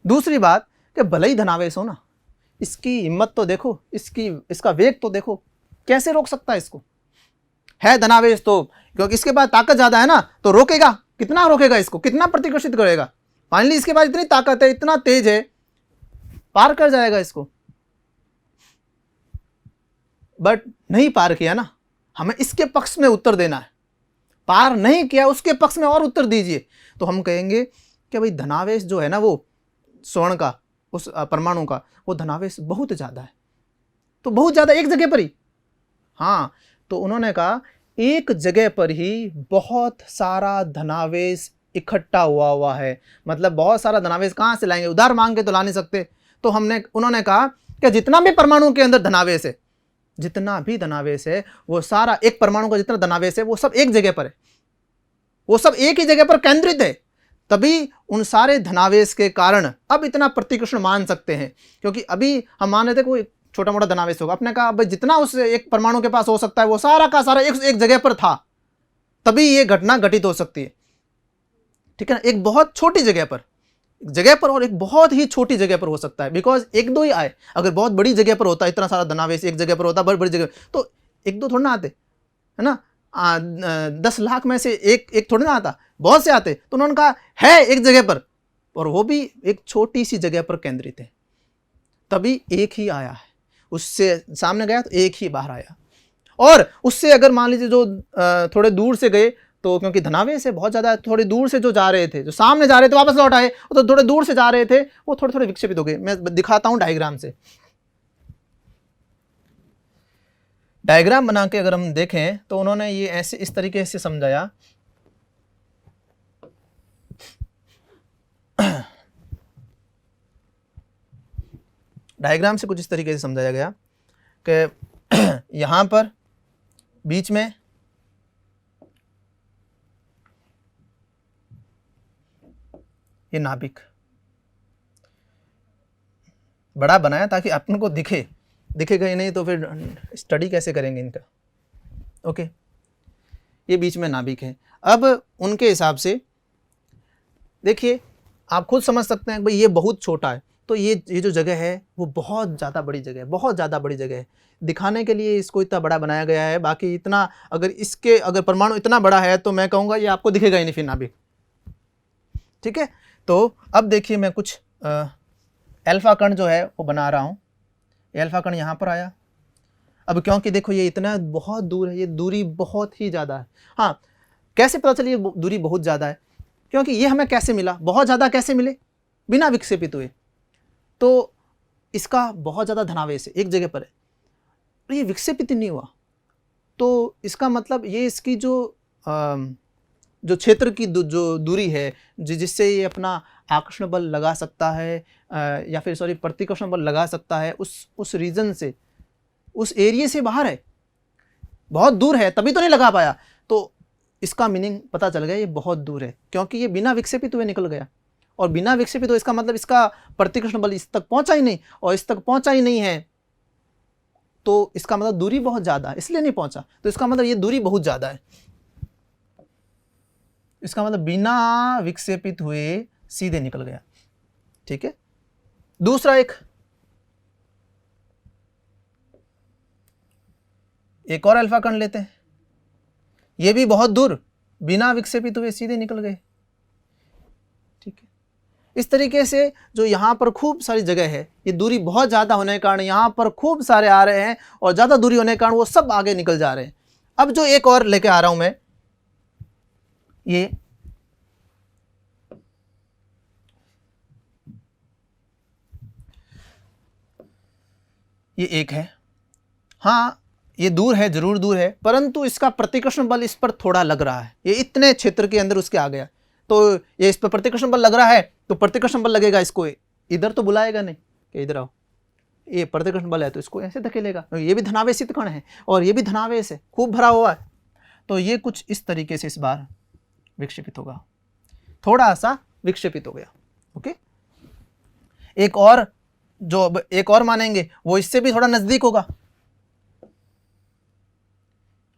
दूसरी बात कि भले ही धनावेश हो ना, इसकी हिम्मत तो देखो, इसका वेग तो देखो, कैसे रोक सकता है इसको। है धनावेश तो क्योंकि इसके पास ताकत ज्यादा है ना, तो रोकेगा, कितना रोकेगा इसको, कितना प्रतिकर्षित करेगा। फाइनली इसके पास इतनी ताकत है, इतना तेज है, पार कर जाएगा इसको। बट नहीं पार किया ना, हमें इसके पक्ष में उत्तर देना है। पार नहीं किया, उसके पक्ष में और उत्तर दीजिए। तो हम कहेंगे कि भाई धनावेश जो है ना, वो स्वर्ण का, उस परमाणु का, वो धनावेश बहुत ज़्यादा है। तो बहुत ज़्यादा एक जगह पर ही, हाँ, तो उन्होंने कहा एक जगह पर ही बहुत सारा धनावेश इकट्ठा हुआ है। मतलब बहुत सारा धनावेश कहाँ से लाएंगे, उधार मांग के तो ला नहीं सकते। तो उन्होंने कहा कि जितना भी परमाणु के अंदर धनावेश है, जितना भी धनावेश है, वो सारा, एक परमाणु का जितना धनावेश है, वो सब एक जगह पर है, वो सब एक ही जगह पर केंद्रित है। तभी उन सारे धनावेश के कारण अब इतना प्रतिकर्षण मान सकते हैं। क्योंकि अभी हम मान रहे थे कोई छोटा मोटा धनावेश होगा, अपने कहा भाई जितना उस एक परमाणु के पास हो सकता है, वो सारा का सारा एक जगह पर था, तभी ये घटना घटित हो सकती है। ठीक है ना, एक बहुत छोटी जगह पर और एक बहुत ही छोटी जगह पर हो सकता है, बिकॉज एक दो ही आए। अगर बहुत बड़ी जगह पर होता, इतना सारा धनावेश एक जगह पर होता, बड़ी जगह, तो एक दो थोड़ा ना आते, है ना। 10 लाख में से एक थोड़ी ना आता, बहुत से आते। तो उन्होंने कहा है एक जगह पर, और वो भी एक छोटी सी जगह पर केंद्रित है, तभी एक ही आया है। उससे सामने गया तो एक ही बाहर आया। और उससे अगर मान लीजिए जो थोड़े दूर से गए, तो क्योंकि धनावेश है बहुत ज़्यादा, थोड़ी दूर से जो जा रहे थे, जो सामने जा रहे थे वापस लौट आए, तो थोड़े दूर से जा रहे थे, वो थोड़े थोड़े विक्षेपित हो गए। मैं दिखाता हूँ डायग्राम से। डायग्राम बना के अगर हम देखें तो उन्होंने ये ऐसे इस तरीके से समझाया। डायग्राम से कुछ इस तरीके से समझाया गया कि यहां पर बीच में ये नाभिक बड़ा बनाया ताकि अपन को दिखेगा ही नहीं, तो फिर स्टडी कैसे करेंगे इनका। ओके, ये बीच में नाभिक है। अब उनके हिसाब से देखिए, आप खुद समझ सकते हैं भाई ये बहुत छोटा है, तो ये जो जगह है वो बहुत ज़्यादा बड़ी जगह है, बहुत ज़्यादा बड़ी जगह है। दिखाने के लिए इसको इतना बड़ा बनाया गया है। बाकी इतना अगर परमाणु इतना बड़ा है, तो मैं कहूँगा ये आपको दिखेगा ही नहीं फिर नाभिक। ठीक है, तो अब देखिए मैं कुछ अल्फा कण जो है वो बना रहा हूँ। ये अल्फा कण यहाँ पर आया। अब क्योंकि देखो ये इतना बहुत दूर है, ये दूरी बहुत ही ज़्यादा है। हाँ, कैसे पता चली ये दूरी बहुत ज़्यादा है? क्योंकि ये हमें कैसे मिला, बहुत ज़्यादा कैसे मिले, बिना विक्षेपित हुए। तो इसका बहुत ज़्यादा धनावेश है, एक जगह पर है, और ये विक्षेपित नहीं हुआ। तो इसका मतलब ये इसकी जो क्षेत्र की जो दूरी है, जिससे ये अपना आकर्षण बल लगा सकता है, या फिर प्रतिकर्षण बल लगा सकता है, उस रीजन से, उस एरिया से बाहर है, बहुत दूर है, तभी तो नहीं लगा पाया। तो इसका मीनिंग पता चल गया, ये बहुत दूर है, क्योंकि ये बिना विक्षेपित हुए निकल गया। और बिना विक्षेपित हुए इसका मतलब इसका प्रतिकर्षण बल इस तक पहुंचा ही नहीं, और इस तक पहुंचा ही नहीं है, तो इसका मतलब दूरी बहुत ज़्यादा है, इसलिए नहीं पहुंचा। तो इसका मतलब ये दूरी बहुत ज़्यादा है। इसका मतलब बिना विक्षेपित हुए सीधे निकल गया। ठीक है, दूसरा एक और अल्फा कण लेते हैं। ये भी बहुत दूर, बिना विक्षेपित हुए सीधे निकल गए। ठीक है, इस तरीके से जो यहाँ पर खूब सारी जगह है, ये दूरी बहुत ज़्यादा होने के कारण यहाँ पर खूब सारे आ रहे हैं, और ज़्यादा दूरी होने के कारण वो सब आगे निकल जा रहे हैं। अब जो एक और लेके आ रहा हूँ मैं, ये एक है। हाँ, ये दूर है, जरूर दूर है, परंतु इसका प्रतिकर्षण बल इस पर थोड़ा लग रहा है। ये इतने क्षेत्र के अंदर उसके आ गया, तो ये इस पर प्रतिकर्षण बल लग रहा है, तो प्रतिकर्षण बल लगेगा, इसको इधर तो बुलाएगा नहीं कि इधर आओ। ये प्रतिकर्षण बल है तो इसको ऐसे धकेलेगा। ये भी धनावेशित कण है, और ये भी धनावेश है, खूब भरा हुआ है। तो ये कुछ इस तरीके से इस बार विक्षेपित होगा, थोड़ा सा विक्षेपित हो गया। ओके, एक और मानेंगे, वो इससे भी थोड़ा नजदीक होगा।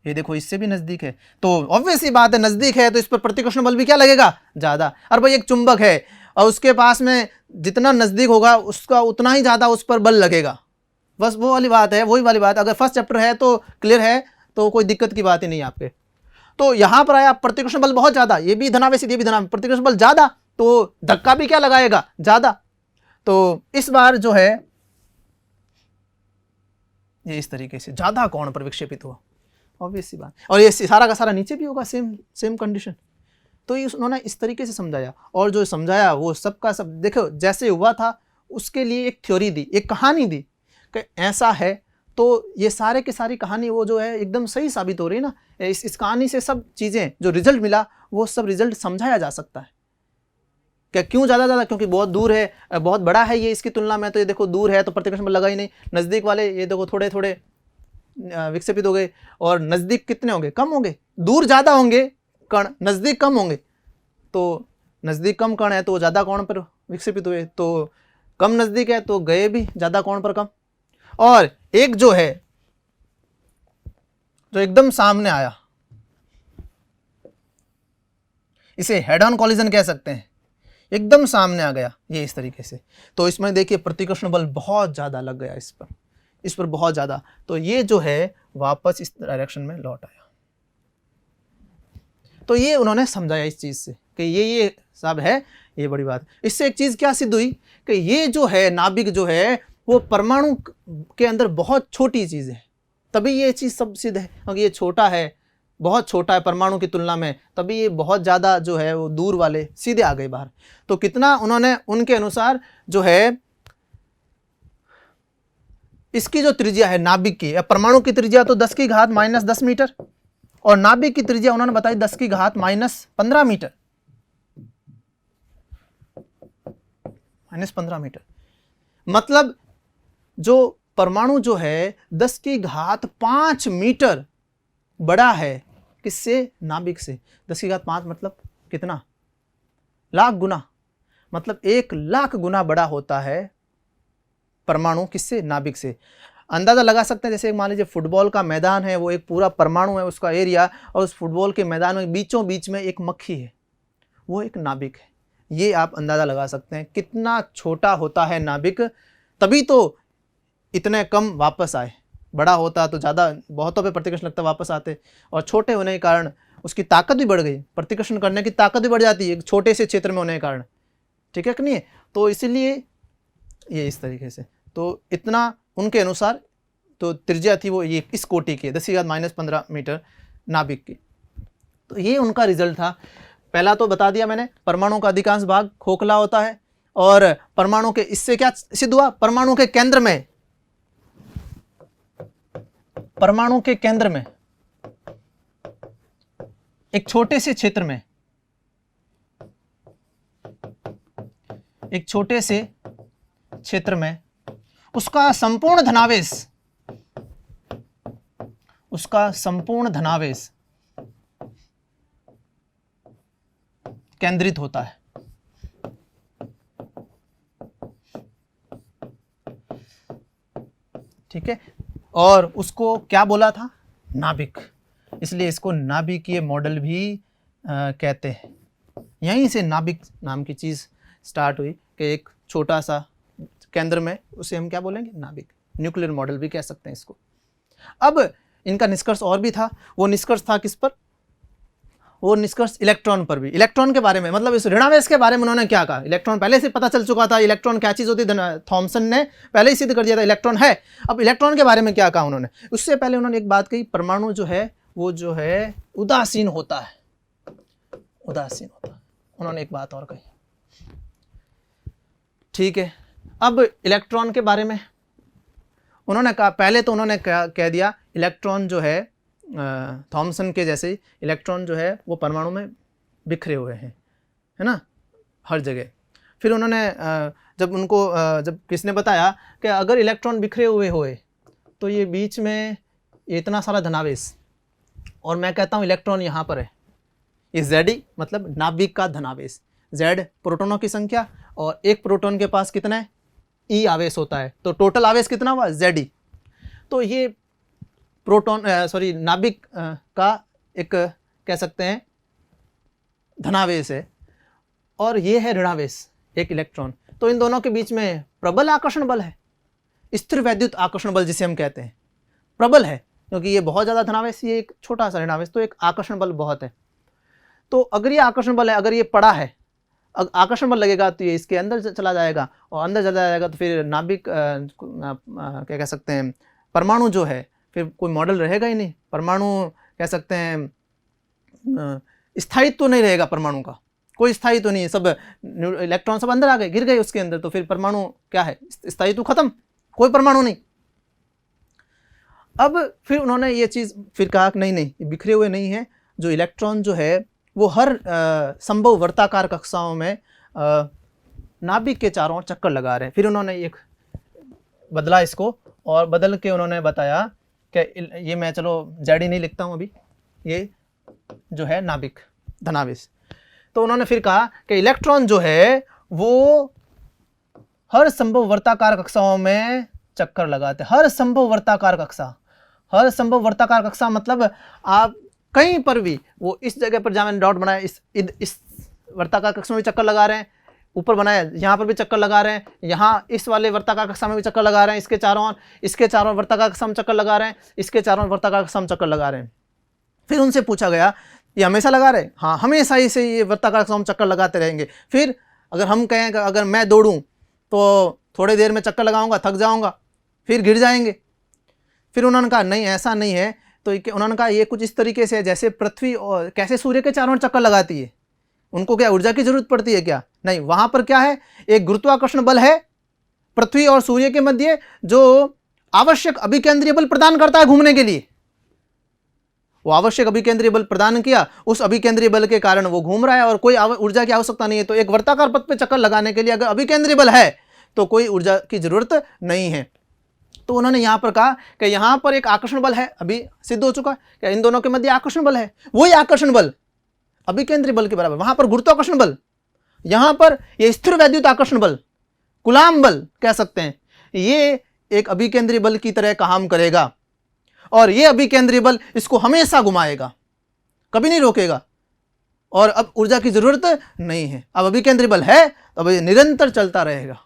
ये देखो इससे भी नजदीक है, तो ऑब्वियस सी बात है नजदीक है तो इस पर प्रतिकर्षण बल भी क्या लगेगा, ज्यादा। और भाई एक चुंबक है और उसके पास में जितना नजदीक होगा उसका उतना ही ज्यादा उस पर बल लगेगा। बस वो वाली बात है, वही वाली बात। अगर फर्स्ट चैप्टर है तो क्लियर है, तो कोई दिक्कत की बात ही नहीं आपके। तो यहां पर आया प्रतिकर्षण बल बहुत ज्यादा, ये भी धनावेशित ये भी धनावेशित, प्रतिकर्षण बल ज्यादा तो धक्का भी क्या लगाएगा, ज्यादा। तो इस बार जो है ये इस तरीके से ज्यादा कोण पर विक्षेपित हुआ, ऑब्वियस सी बात। और ये सारा का सारा नीचे भी होगा, सेम कंडीशन। तो ये उन्होंने इस तरीके से समझाया, और जो समझाया वो सबका सब देखो जैसे हुआ था उसके लिए एक थ्योरी दी, एक कहानी दी कि ऐसा है, तो ये सारे के सारी कहानी वो जो है एकदम सही साबित हो रही है ना। इस कहानी से सब चीज़ें जो रिजल्ट मिला वो सब रिजल्ट समझाया जा सकता है। क्या क्यों ज़्यादा, क्योंकि बहुत दूर है, बहुत बड़ा है ये इसकी तुलना में, तो ये देखो दूर है तो प्रतिकर्षण बल लगा ही नहीं। नज़दीक वाले ये देखो थोड़े थोड़े विक्षेपित हो गए, और नज़दीक कितने होंगे, कम होंगे। दूर ज़्यादा होंगे कण, नज़दीक कम होंगे। तो नज़दीक कम कण है तो ज़्यादा कोण पर विक्षेपित हुए, तो कम नज़दीक है तो गए भी ज़्यादा कोण पर कम। और एक जो है जो एकदम सामने आया, इसे हेड ऑन कॉलिजन कह सकते हैं, एकदम सामने आ गया ये इस तरीके से। तो इसमें देखिए प्रतिकर्षण बल बहुत ज़्यादा लग गया इस पर बहुत ज़्यादा। तो ये जो है वापस इस डायरेक्शन में लौट आया। तो ये उन्होंने समझाया इस चीज़ से कि ये सब है, ये बड़ी बात। इससे एक चीज़ क्या सिद्ध हुई कि ये जो है नाभिक जो है वो परमाणु के अंदर बहुत छोटी चीज़ है, तभी ये चीज़ सब सिद्ध है। क्योंकि ये छोटा है, बहुत छोटा है परमाणु की तुलना में, तभी ये बहुत ज़्यादा जो है वो दूर वाले सीधे आ गए बाहर। तो कितना उन्होंने उनके अनुसार जो है इसकी जो त्रिज्या है नाभिक की, परमाणु की त्रिज्या तो 10 की घात -10 मीटर, और नाभिक की त्रिज्या उन्होंने बताई 10 की घात -15 मीटर, -15 मीटर। मतलब जो परमाणु जो है 10 की घात 5 मीटर बड़ा है किससे, नाभिक से। 10 की घात 5 मतलब कितना, लाख गुना, मतलब 1 लाख गुना बड़ा होता है परमाणु किससे, नाभिक से। अंदाज़ा लगा सकते हैं, जैसे मान लीजिए फुटबॉल का मैदान है, वो एक पूरा परमाणु है उसका एरिया, और उस फुटबॉल के मैदान में बीचों बीच में एक मक्खी है, वो एक नाभिक है। ये आप अंदाज़ा लगा सकते हैं कितना छोटा होता है नाभिक, तभी तो इतने कम वापस आए। बड़ा होता तो ज़्यादा, बहुतों पे प्रतिकर्षण लगता वापस आते, और छोटे होने के कारण उसकी ताकत भी बढ़ गई, प्रतिकर्षण करने की ताकत भी बढ़ जाती है एक छोटे से क्षेत्र में होने के कारण, ठीक है कि नहीं। तो इसीलिए ये इस तरीके से, तो इतना उनके अनुसार तो त्रिज्या थी वो ये इस कोटि की 10 की घात -15 मीटर नाभिक की। तो ये उनका रिजल्ट था। पहला तो बता दिया मैंने, परमाणु का अधिकांश भाग खोखला होता है, और परमाणु के इससे क्या सिद्ध हुआ, परमाणु के केंद्र में, परमाणु के केंद्र में एक छोटे से क्षेत्र में, एक छोटे से क्षेत्र में उसका संपूर्ण धनावेश, उसका संपूर्ण धनावेश केंद्रित होता है। ठीक है, और उसको क्या बोला था, नाभिक, इसलिए इसको नाभिकीय मॉडल भी कहते हैं। यहीं से नाभिक नाम की चीज़ स्टार्ट हुई कि एक छोटा सा केंद्र में, उसे हम क्या बोलेंगे, नाभिक, न्यूक्लियर मॉडल भी कह सकते हैं इसको। अब इनका निष्कर्ष और भी था, वो निष्कर्ष था किस पर, वो निष्कर्ष इलेक्ट्रॉन पर भी। इलेक्ट्रॉन के बारे में, मतलब इस ऋणावेश के बारे में उन्होंने क्या कहा, इलेक्ट्रॉन पहले से पता चल चुका था, इलेक्ट्रॉन क्या चीज़ होती है, थॉमसन ने पहले ही सिद्ध कर दिया था इलेक्ट्रॉन है। अब इलेक्ट्रॉन के बारे में क्या कहा उन्होंने, उससे पहले उन्होंने एक बात कही, परमाणु जो है वो जो है उदासीन होता है, उदासीन होता है, उन्होंने एक बात और कही। ठीक है, अब इलेक्ट्रॉन के बारे में उन्होंने कहा, पहले तो उन्होंने कह दिया इलेक्ट्रॉन जो है थॉमसन के जैसे ही इलेक्ट्रॉन जो है वो परमाणु में बिखरे हुए हैं, है ना, हर जगह। फिर उन्होंने जब किसने बताया कि अगर इलेक्ट्रॉन बिखरे हुए तो ये बीच में इतना सारा धनावेश, और मैं कहता हूँ इलेक्ट्रॉन यहाँ पर है, ये Zi मतलब नाभिक का धनावेश, Z प्रोटोनों की संख्या, और एक प्रोटॉन के पास कितना है, E आवेश होता है, तो टोटल आवेश कितना हुआ, Zi। तो ये नाभिक का एक कह सकते हैं धनावेश है, और ये है ऋणावेश एक इलेक्ट्रॉन। तो इन दोनों के बीच में प्रबल आकर्षण बल है, स्थिर वैद्युत आकर्षण बल जिसे हम कहते हैं, प्रबल है, क्योंकि ये बहुत ज़्यादा धनावेश, ये एक छोटा सा ऋणावेश, तो एक आकर्षण बल बहुत है। तो अगर ये आकर्षण बल है, अगर ये पड़ा है, आकर्षण बल लगेगा तो ये इसके अंदर चला जाएगा, और अंदर चला जाएगा तो फिर नाभिक क्या कह सकते हैं, परमाणु जो है, फिर कोई मॉडल रहेगा ही नहीं। परमाणु कह सकते हैं स्थायित्व तो नहीं रहेगा, परमाणु का कोई स्थायित्व तो नहीं है, सब इलेक्ट्रॉन सब अंदर आ गए, गिर गए उसके अंदर, तो फिर परमाणु क्या है, स्थायित्व खत्म, कोई परमाणु नहीं। अब फिर उन्होंने ये चीज़ फिर कहा कि नहीं, बिखरे हुए नहीं है, जो इलेक्ट्रॉन जो है वो हर संभव वर्ताकार कक्षाओं में नाभिक के चारों ओर चक्कर लगा रहे हैं। फिर उन्होंने एक बदला इसको, और बदल के उन्होंने बताया कि ये मैं चलो जेडी नहीं लिखता हूँ अभी, ये जो है नाभिक धनावेश। तो उन्होंने फिर कहा कि इलेक्ट्रॉन जो है वो हर संभव वर्ताकार कक्षाओं में चक्कर लगाते, हर संभव वर्ताकार कक्षा, हर संभव वर्ताकार कक्षा मतलब आप कहीं पर भी, वो इस जगह पर जहाँ मैंने डॉट बनाया इस वर्ताकार कक्षा में भी चक्कर लगा रहे हैं, ऊपर बनाया यहाँ पर भी चक्कर लगा रहे हैं, यहाँ इस वाले वर्ताकार कक्षा में भी चक्कर लगा रहे हैं, इसके चारों ओर वर्ताकार कक्षा में चक्कर लगा रहे हैं, इसके चारों वर्ताकार कक्षा में चक्कर लगा रहे हैं। फिर उनसे पूछा गया ये हमेशा लगा रहे? हाँ, हमेशा ही से ये वर्ताकार कक्षा में चक्कर लगाते रहेंगे। फिर अगर हम कहें कि अगर मैं दौड़ूँ तो थोड़ी देर में चक्कर लगाऊंगा, थक जाऊंगा, फिर गिर जाएंगे। फिर उन्होंने कहा नहीं, ऐसा नहीं है। तो उन्होंने कहा ये कुछ इस तरीके से है जैसे पृथ्वी और कैसे सूर्य के चारों ओर चक्कर लगाती है, उनको क्या ऊर्जा की जरूरत पड़ती है क्या? नहीं, वहां पर क्या है, एक गुरुत्वाकर्षण बल है पृथ्वी और सूर्य के मध्य जो आवश्यक अभिकेंद्रीय बल प्रदान करता है घूमने के लिए। वो आवश्यक अभिकेंद्रीय बल प्रदान किया, उस अभिकेंद्रीय बल के कारण वो घूम रहा है और कोई ऊर्जा की आवश्यकता नहीं है। तो एक वर्ताकार पथ पे चक्कर लगाने के लिए अगर अभिकेंद्रीय बल है तो कोई ऊर्जा की जरूरत नहीं है। तो उन्होंने यहाँ पर कहा कि यहाँ पर एक आकर्षण बल है, अभी सिद्ध हो चुका है कि इन दोनों के मध्य आकर्षण बल है, वही आकर्षण बल अभिकेंद्रीय बल के बराबर। वहां पर गुरुत्वाकर्षण बल, यहां पर यह स्थिर वैद्युत आकर्षण बल, कूलाम बल कह सकते हैं, ये एक अभिकेंद्रीय बल की तरह काम करेगा, और ये अभिकेंद्रीय बल इसको हमेशा घुमाएगा, कभी नहीं रोकेगा, और अब ऊर्जा की जरूरत नहीं है। अब अभिकेंद्रीय बल है तो अब ये निरंतर चलता रहेगा।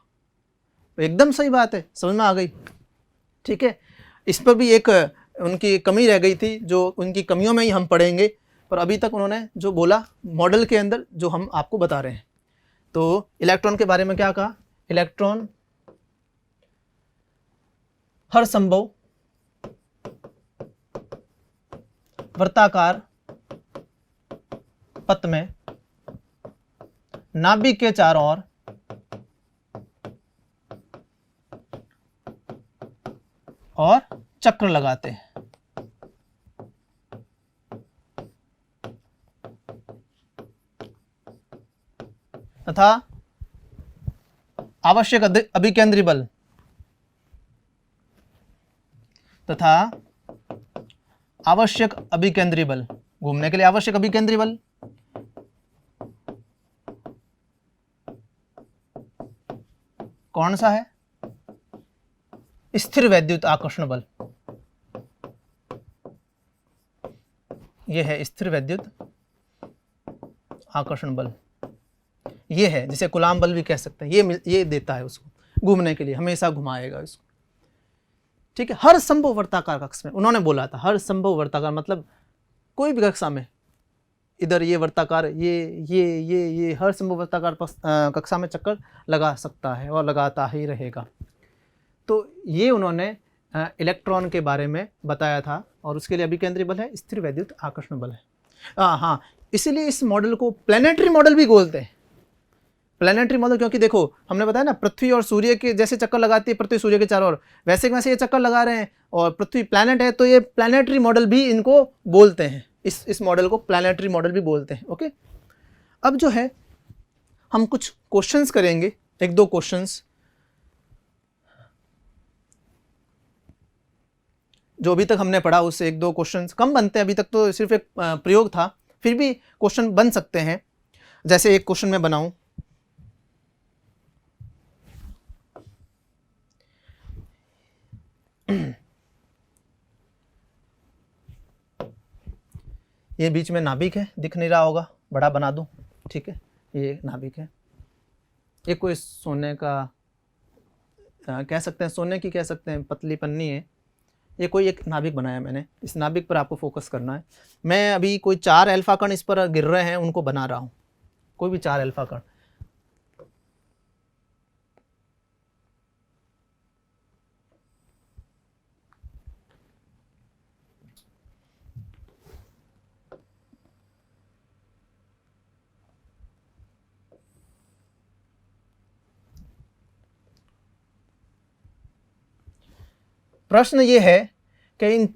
तो एकदम सही बात है, समझ में आ गई? ठीक है, इस पर भी एक उनकी कमी रह गई थी, जो उनकी कमियों में ही हम पढ़ेंगे, पर अभी तक उन्होंने जो बोला मॉडल के अंदर जो हम आपको बता रहे हैं। तो इलेक्ट्रॉन के बारे में क्या कहा, इलेक्ट्रॉन हर संभव वर्ताकार पथ में नाभिक के चारों ओर और चक्र लगाते हैं तथा आवश्यक अभिकेंद्रीय बल घूमने के लिए आवश्यक अभिकेंद्रीय बल कौन सा है? स्थिर वैद्युत आकर्षण बल। यह है स्थिर वैद्युत आकर्षण बल, ये है जिसे कूलाम बल भी कह सकते हैं। ये देता है उसको घूमने के लिए, हमेशा घुमाएगा इसको। ठीक है, हर संभव वर्ताकार कक्ष में उन्होंने बोला था, हर संभव वर्ताकार मतलब कोई भी कक्षा में, इधर ये वर्ताकार, ये हर संभव वर्ताकार कक्षा में चक्कर लगा सकता है और लगाता ही रहेगा। तो ये उन्होंने इलेक्ट्रॉन के बारे में बताया था, और उसके लिए अभिकेंद्रीय बल है, स्थिर वैद्युत आकर्षण बल है। हाँ, इसीलिए इस मॉडल को प्लैनेटरी मॉडल भी बोलते हैं। प्लैनेटरी मॉडल क्योंकि देखो हमने बताया ना, पृथ्वी और सूर्य के जैसे चक्कर लगाती है पृथ्वी सूर्य के चारों ओर, वैसे वैसे ये चक्कर लगा रहे हैं, और पृथ्वी प्लैनेट है तो ये प्लैनेटरी मॉडल भी इनको बोलते हैं। इस मॉडल को प्लैनेटरी मॉडल भी बोलते हैं। ओके, अब जो है हम कुछ क्वेश्चंस करेंगे, एक दो क्वेश्चंस जो अभी तक हमने पढ़ा उससे एक दो क्वेश्चंस कम बनते हैं। अभी तक तो सिर्फ एक प्रयोग था, फिर भी क्वेश्चन बन सकते हैं। जैसे एक क्वेश्चन मैं बनाऊं, ये बीच में नाभिक है, दिख नहीं रहा होगा, बड़ा बना दूं, ठीक है, ये नाभिक है। ये कोई सोने का कह सकते हैं, सोने की कह सकते हैं, पतली पन्नी है। ये कोई एक नाभिक बनाया मैंने, इस नाभिक पर आपको फोकस करना है। मैं अभी कोई 4 अल्फा कण इस पर गिर रहे हैं, उनको बना रहा हूँ, कोई भी 4 अल्फा कण। प्रश्न ये है कि इन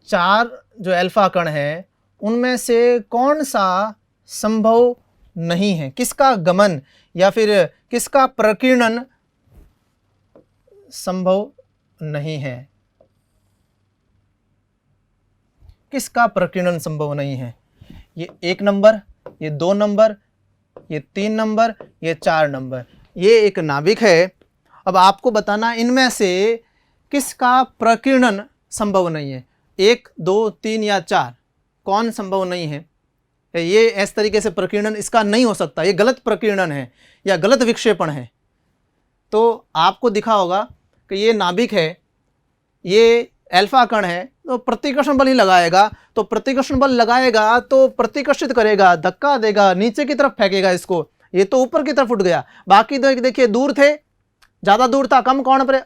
4 जो अल्फा कण हैं उनमें से कौन सा संभव नहीं है, किसका गमन या फिर किसका प्रकीर्णन संभव नहीं है, किसका प्रकीर्णन संभव नहीं है। ये 1 नंबर, ये 2 नंबर, ये 3 नंबर, ये 4 नंबर, ये एक नाभिक है। अब आपको बताना इनमें से किसका प्रकीर्णन संभव नहीं है, 1, 2, 3 या 4, कौन संभव नहीं है। ये इस तरीके से प्रकीर्णन इसका नहीं हो सकता, ये गलत प्रकीर्णन है या गलत विक्षेपण है। तो आपको दिखा होगा कि ये नाभिक है, ये अल्फा कण है, तो प्रतिकर्षण बल ही लगाएगा, तो प्रतिकर्षण बल लगाएगा तो प्रतिकर्षित करेगा, धक्का देगा, नीचे की तरफ फेंकेगा इसको। ये तो ऊपर की तरफ उठ गया, बाकी देखिए दूर थे, ज़्यादा दूर था कम कोण पर,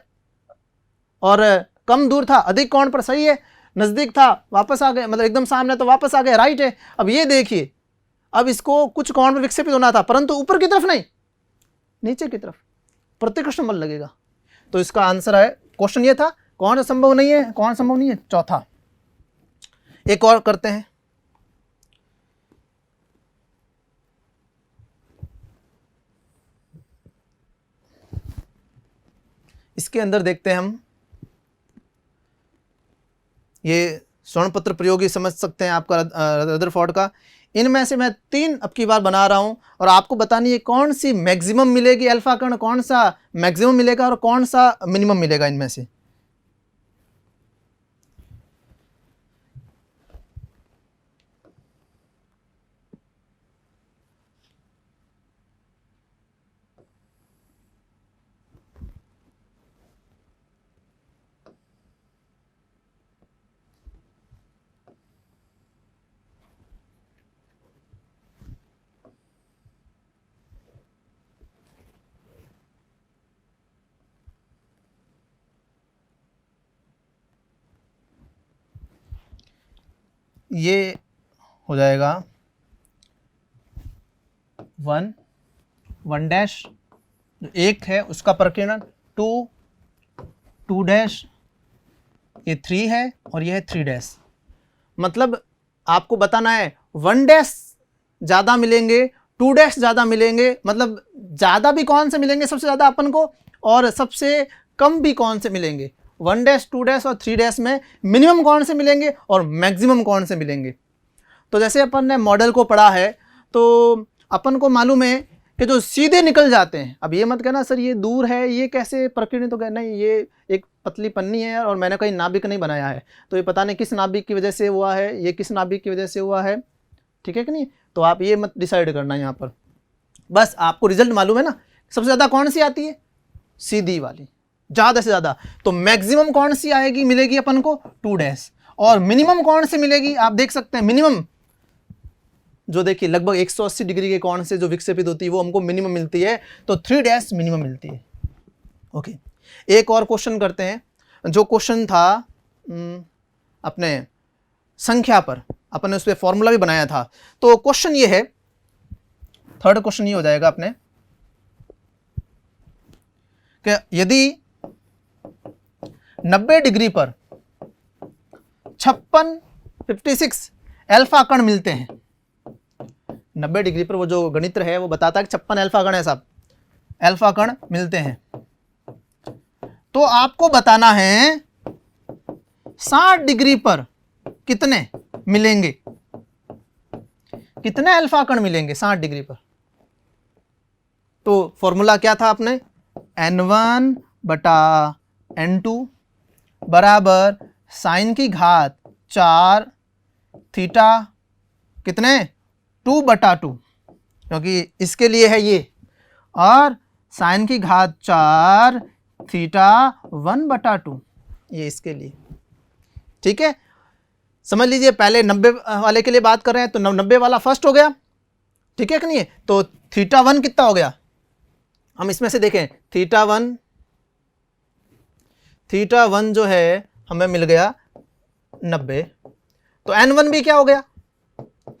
और कम दूर था अधिक कोण पर, सही है, नज़दीक था वापस आ गए, मतलब एकदम सामने तो वापस आ गए, राइट है। अब ये देखिए, अब इसको कुछ कोण पर विक्षेपित होना था, परंतु ऊपर की तरफ नहीं, नीचे की तरफ प्रतिकर्षण बल लगेगा। तो इसका आंसर है, क्वेश्चन ये था कौन संभव नहीं है, कौन संभव नहीं है, चौथा। एक और करते हैं, इसके अंदर देखते हैं हम, ये स्वर्ण पत्र प्रयोग ही समझ सकते हैं आपका रदरफोर्ड का। इनमें से मैं 3 अब की बार बना रहा हूं और आपको बतानी है कौन सी मैक्सिमम मिलेगी अल्फा कण, कौन सा मैक्सिमम मिलेगा और कौन सा मिनिमम मिलेगा इनमें से। ये हो जाएगा 1, 1 डैश, 1 है उसका प्रकीर्णन, 2, 2 डैश, ये 3 है और ये है 3 डैश। मतलब आपको बताना है 1 डैश ज़्यादा मिलेंगे, 2 डैश ज़्यादा मिलेंगे, मतलब ज़्यादा भी कौन से मिलेंगे सबसे ज़्यादा अपन को, और सबसे कम भी कौन से मिलेंगे। 1 डैश, 2 डैश और 3 डैश में मिनिमम कौन से मिलेंगे और मैक्सिमम कौन से मिलेंगे। तो जैसे अपन ने मॉडल को पढ़ा है तो अपन को मालूम है कि जो सीधे निकल जाते हैं, अब ये मत कहना सर ये दूर है, ये कैसे प्रकीर्णित हो गया, नहीं, ये एक पतली पन्नी है और मैंने कहीं नाभिक नहीं बनाया है, तो ये पता नहीं किस नाभिक की वजह से हुआ है, ये किस नाभिक की वजह से हुआ है, ठीक है कि नहीं। तो आप ये मत डिसाइड करना यहाँ पर, बस आपको रिजल्ट मालूम है ना, सबसे ज़्यादा कौन सी आती है, सीधी वाली, ज़्यादा से ज़्यादा। तो मैक्सिमम कौन सी आएगी, मिलेगी अपन को 2 डैश, और मिनिमम कौन से मिलेगी, आप देख सकते हैं मिनिमम जो देखिए लगभग 180 डिग्री के कोण से जो विक्षेपित होती है वो हमको मिनिमम मिलती है, तो 3 डैश मिनिमम मिलती है। ओके, एक और क्वेश्चन करते हैं, जो क्वेश्चन था अपने संख्या पर, अपन ने उस पर फॉर्मूला भी बनाया था। तो क्वेश्चन ये है, थर्ड क्वेश्चन ये हो जाएगा अपने कि यदि 90 डिग्री पर 56 अल्फा कण मिलते हैं, 90 डिग्री पर वो जो गणित है वो बताता है कि 56 अल्फा कण है साहब, अल्फा कण मिलते हैं, तो आपको बताना है 60 डिग्री पर कितने मिलेंगे, कितने अल्फा कण मिलेंगे 60 डिग्री पर। तो फॉर्मूला क्या था अपने, n1 बटा n2 बराबर साइन की घात 4 थीटा कितने 2/2, क्योंकि इसके लिए है ये, और साइन की घात 4 थीटा 1/2 ये इसके लिए। ठीक है, समझ लीजिए पहले 90 वाले के लिए बात कर रहे हैं तो 90 वाला फर्स्ट हो गया, ठीक है कि नहीं है। तो थीटा 1 कितना हो गया, हम इसमें से देखें थीटा 1 जो है हमें मिल गया 90, तो n1 भी क्या हो गया,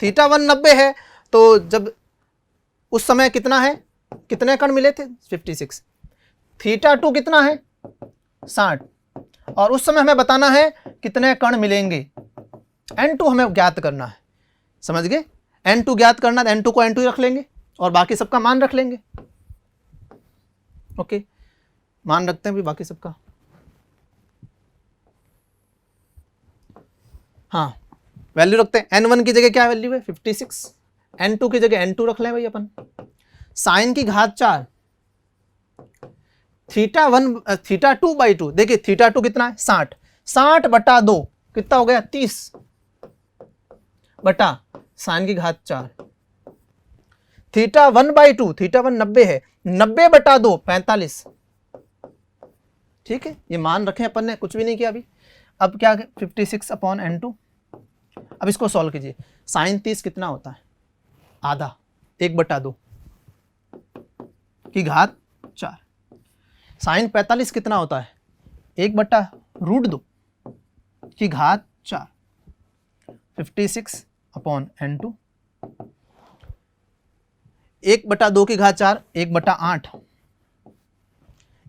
थीटा 1 90 है, तो जब उस समय कितना है, कितने कण मिले थे 56, थीटा 2 कितना है 60, और उस समय हमें बताना है कितने कण मिलेंगे, n2 हमें ज्ञात करना है, समझ गए। n2 ज्ञात करना, n2 को n2 रख लेंगे और बाकी सबका मान रख लेंगे। ओके, मान रखते हैं भी बाकी सबका। हाँ, वैल्यू रखते हैं, n1 की जगह क्या वैल्यू है 56, n2 की जगह n2 रख लें भाई अपन। साइन की घात 4 थीटा 2/2, देखिए थीटा 2 कितना है 60, 60/2 कितना हो गया 30 बटा साइन की घात 4, थीटा 1/2, थीटा 1 90 है, 90/2 45। ठीक है, ये मान रखें अपन ने, कुछ भी नहीं किया अभी। अब क्या 56/n2, अब इसको सॉल्व कीजिए। साइन 30 कितना होता है, आधा 1/2 की घात 4। साइन 45 कितना होता है 1/√2 की घात 4, 56/n2, 1/2 की घात 4 1/8,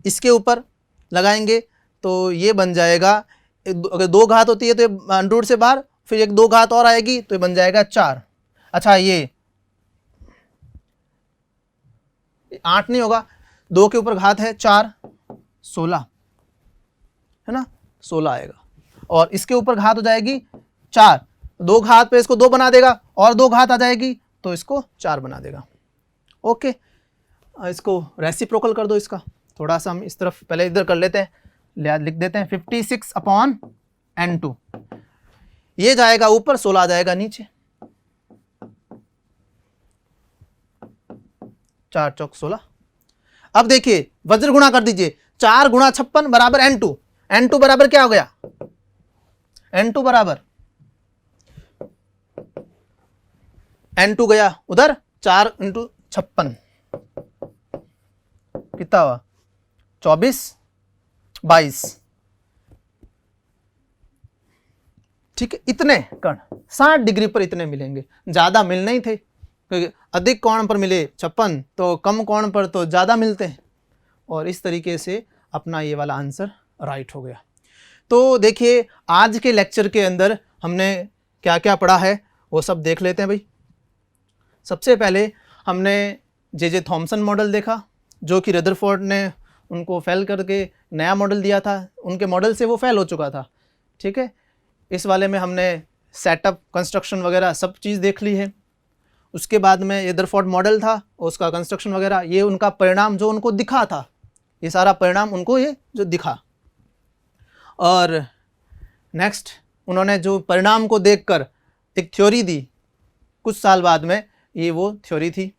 इसके ऊपर लगाएंगे तो ये बन जाएगा, अगर 2 घात होती है तो ये अंडर से बाहर, फिर एक 2 घात और आएगी तो ये बन जाएगा 4। अच्छा, ये 8 नहीं होगा, 2 के ऊपर घात है 4, 16 है ना, 16 आएगा, और इसके ऊपर घात हो जाएगी 4, 2 घात पे इसको 2 बना देगा, और 2 घात आ जाएगी तो इसको 4 बना देगा। ओके, इसको रेसिप्रोकल कर दो इसका, थोड़ा सा हम इस तरफ पहले इधर कर लेते हैं, लिख देते हैं 56/n2, ये जाएगा ऊपर, 16 आ जाएगा नीचे, 4 चौक 16। अब देखिए वज्र गुणा कर दीजिए, 4 गुणा 56 बराबर n2, n2 बराबर क्या हो गया, n2 बराबर n2 गया उधर, 4 × 56 कितना हुआ 24 22। ठीक है, इतने कण 60 डिग्री पर इतने मिलेंगे, ज़्यादा मिलने ही थे, क्योंकि अधिक कोण पर मिले 56 तो कम कोण पर तो ज़्यादा मिलते हैं, और इस तरीके से अपना ये वाला आंसर राइट हो गया। तो देखिए आज के लेक्चर के अंदर हमने क्या क्या पढ़ा है वो सब देख लेते हैं भाई। सबसे पहले हमने जे थॉमसन मॉडल देखा, जो कि रदरफोर्ड ने उनको फेल करके नया मॉडल दिया था, उनके मॉडल से वो फेल हो चुका था। ठीक है, इस वाले में हमने सेटअप, कंस्ट्रक्शन वगैरह सब चीज़ देख ली है। उसके बाद में रदरफोर्ड मॉडल था, उसका कंस्ट्रक्शन वगैरह, ये उनका परिणाम जो उनको दिखा था, ये सारा परिणाम उनको ये जो दिखा, और नेक्स्ट उन्होंने जो परिणाम को देखकर एक थ्योरी दी, कुछ साल बाद में ये वो थ्योरी थी,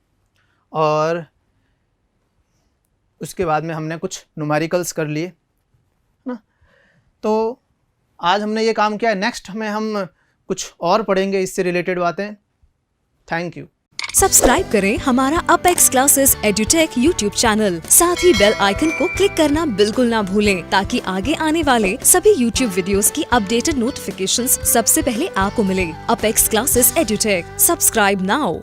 और उसके बाद में हमने कुछ न्यूमेरिकल्स कर लिए ना। तो आज हमने ये काम किया है, नेक्स्ट में हम कुछ और पढ़ेंगे इससे रिलेटेड बातें। Thank you. सब्सक्राइब करें हमारा apex classes edutech YouTube channel, साथ ही बेल आइकन को क्लिक करना बिल्कुल ना भूलें, ताकि आगे आने वाले सभी यूट्यूब वीडियोस की अपडेटेड नोटिफिकेशंस सबसे पहले आपको मिले। Apex classes edutech, subscribe now.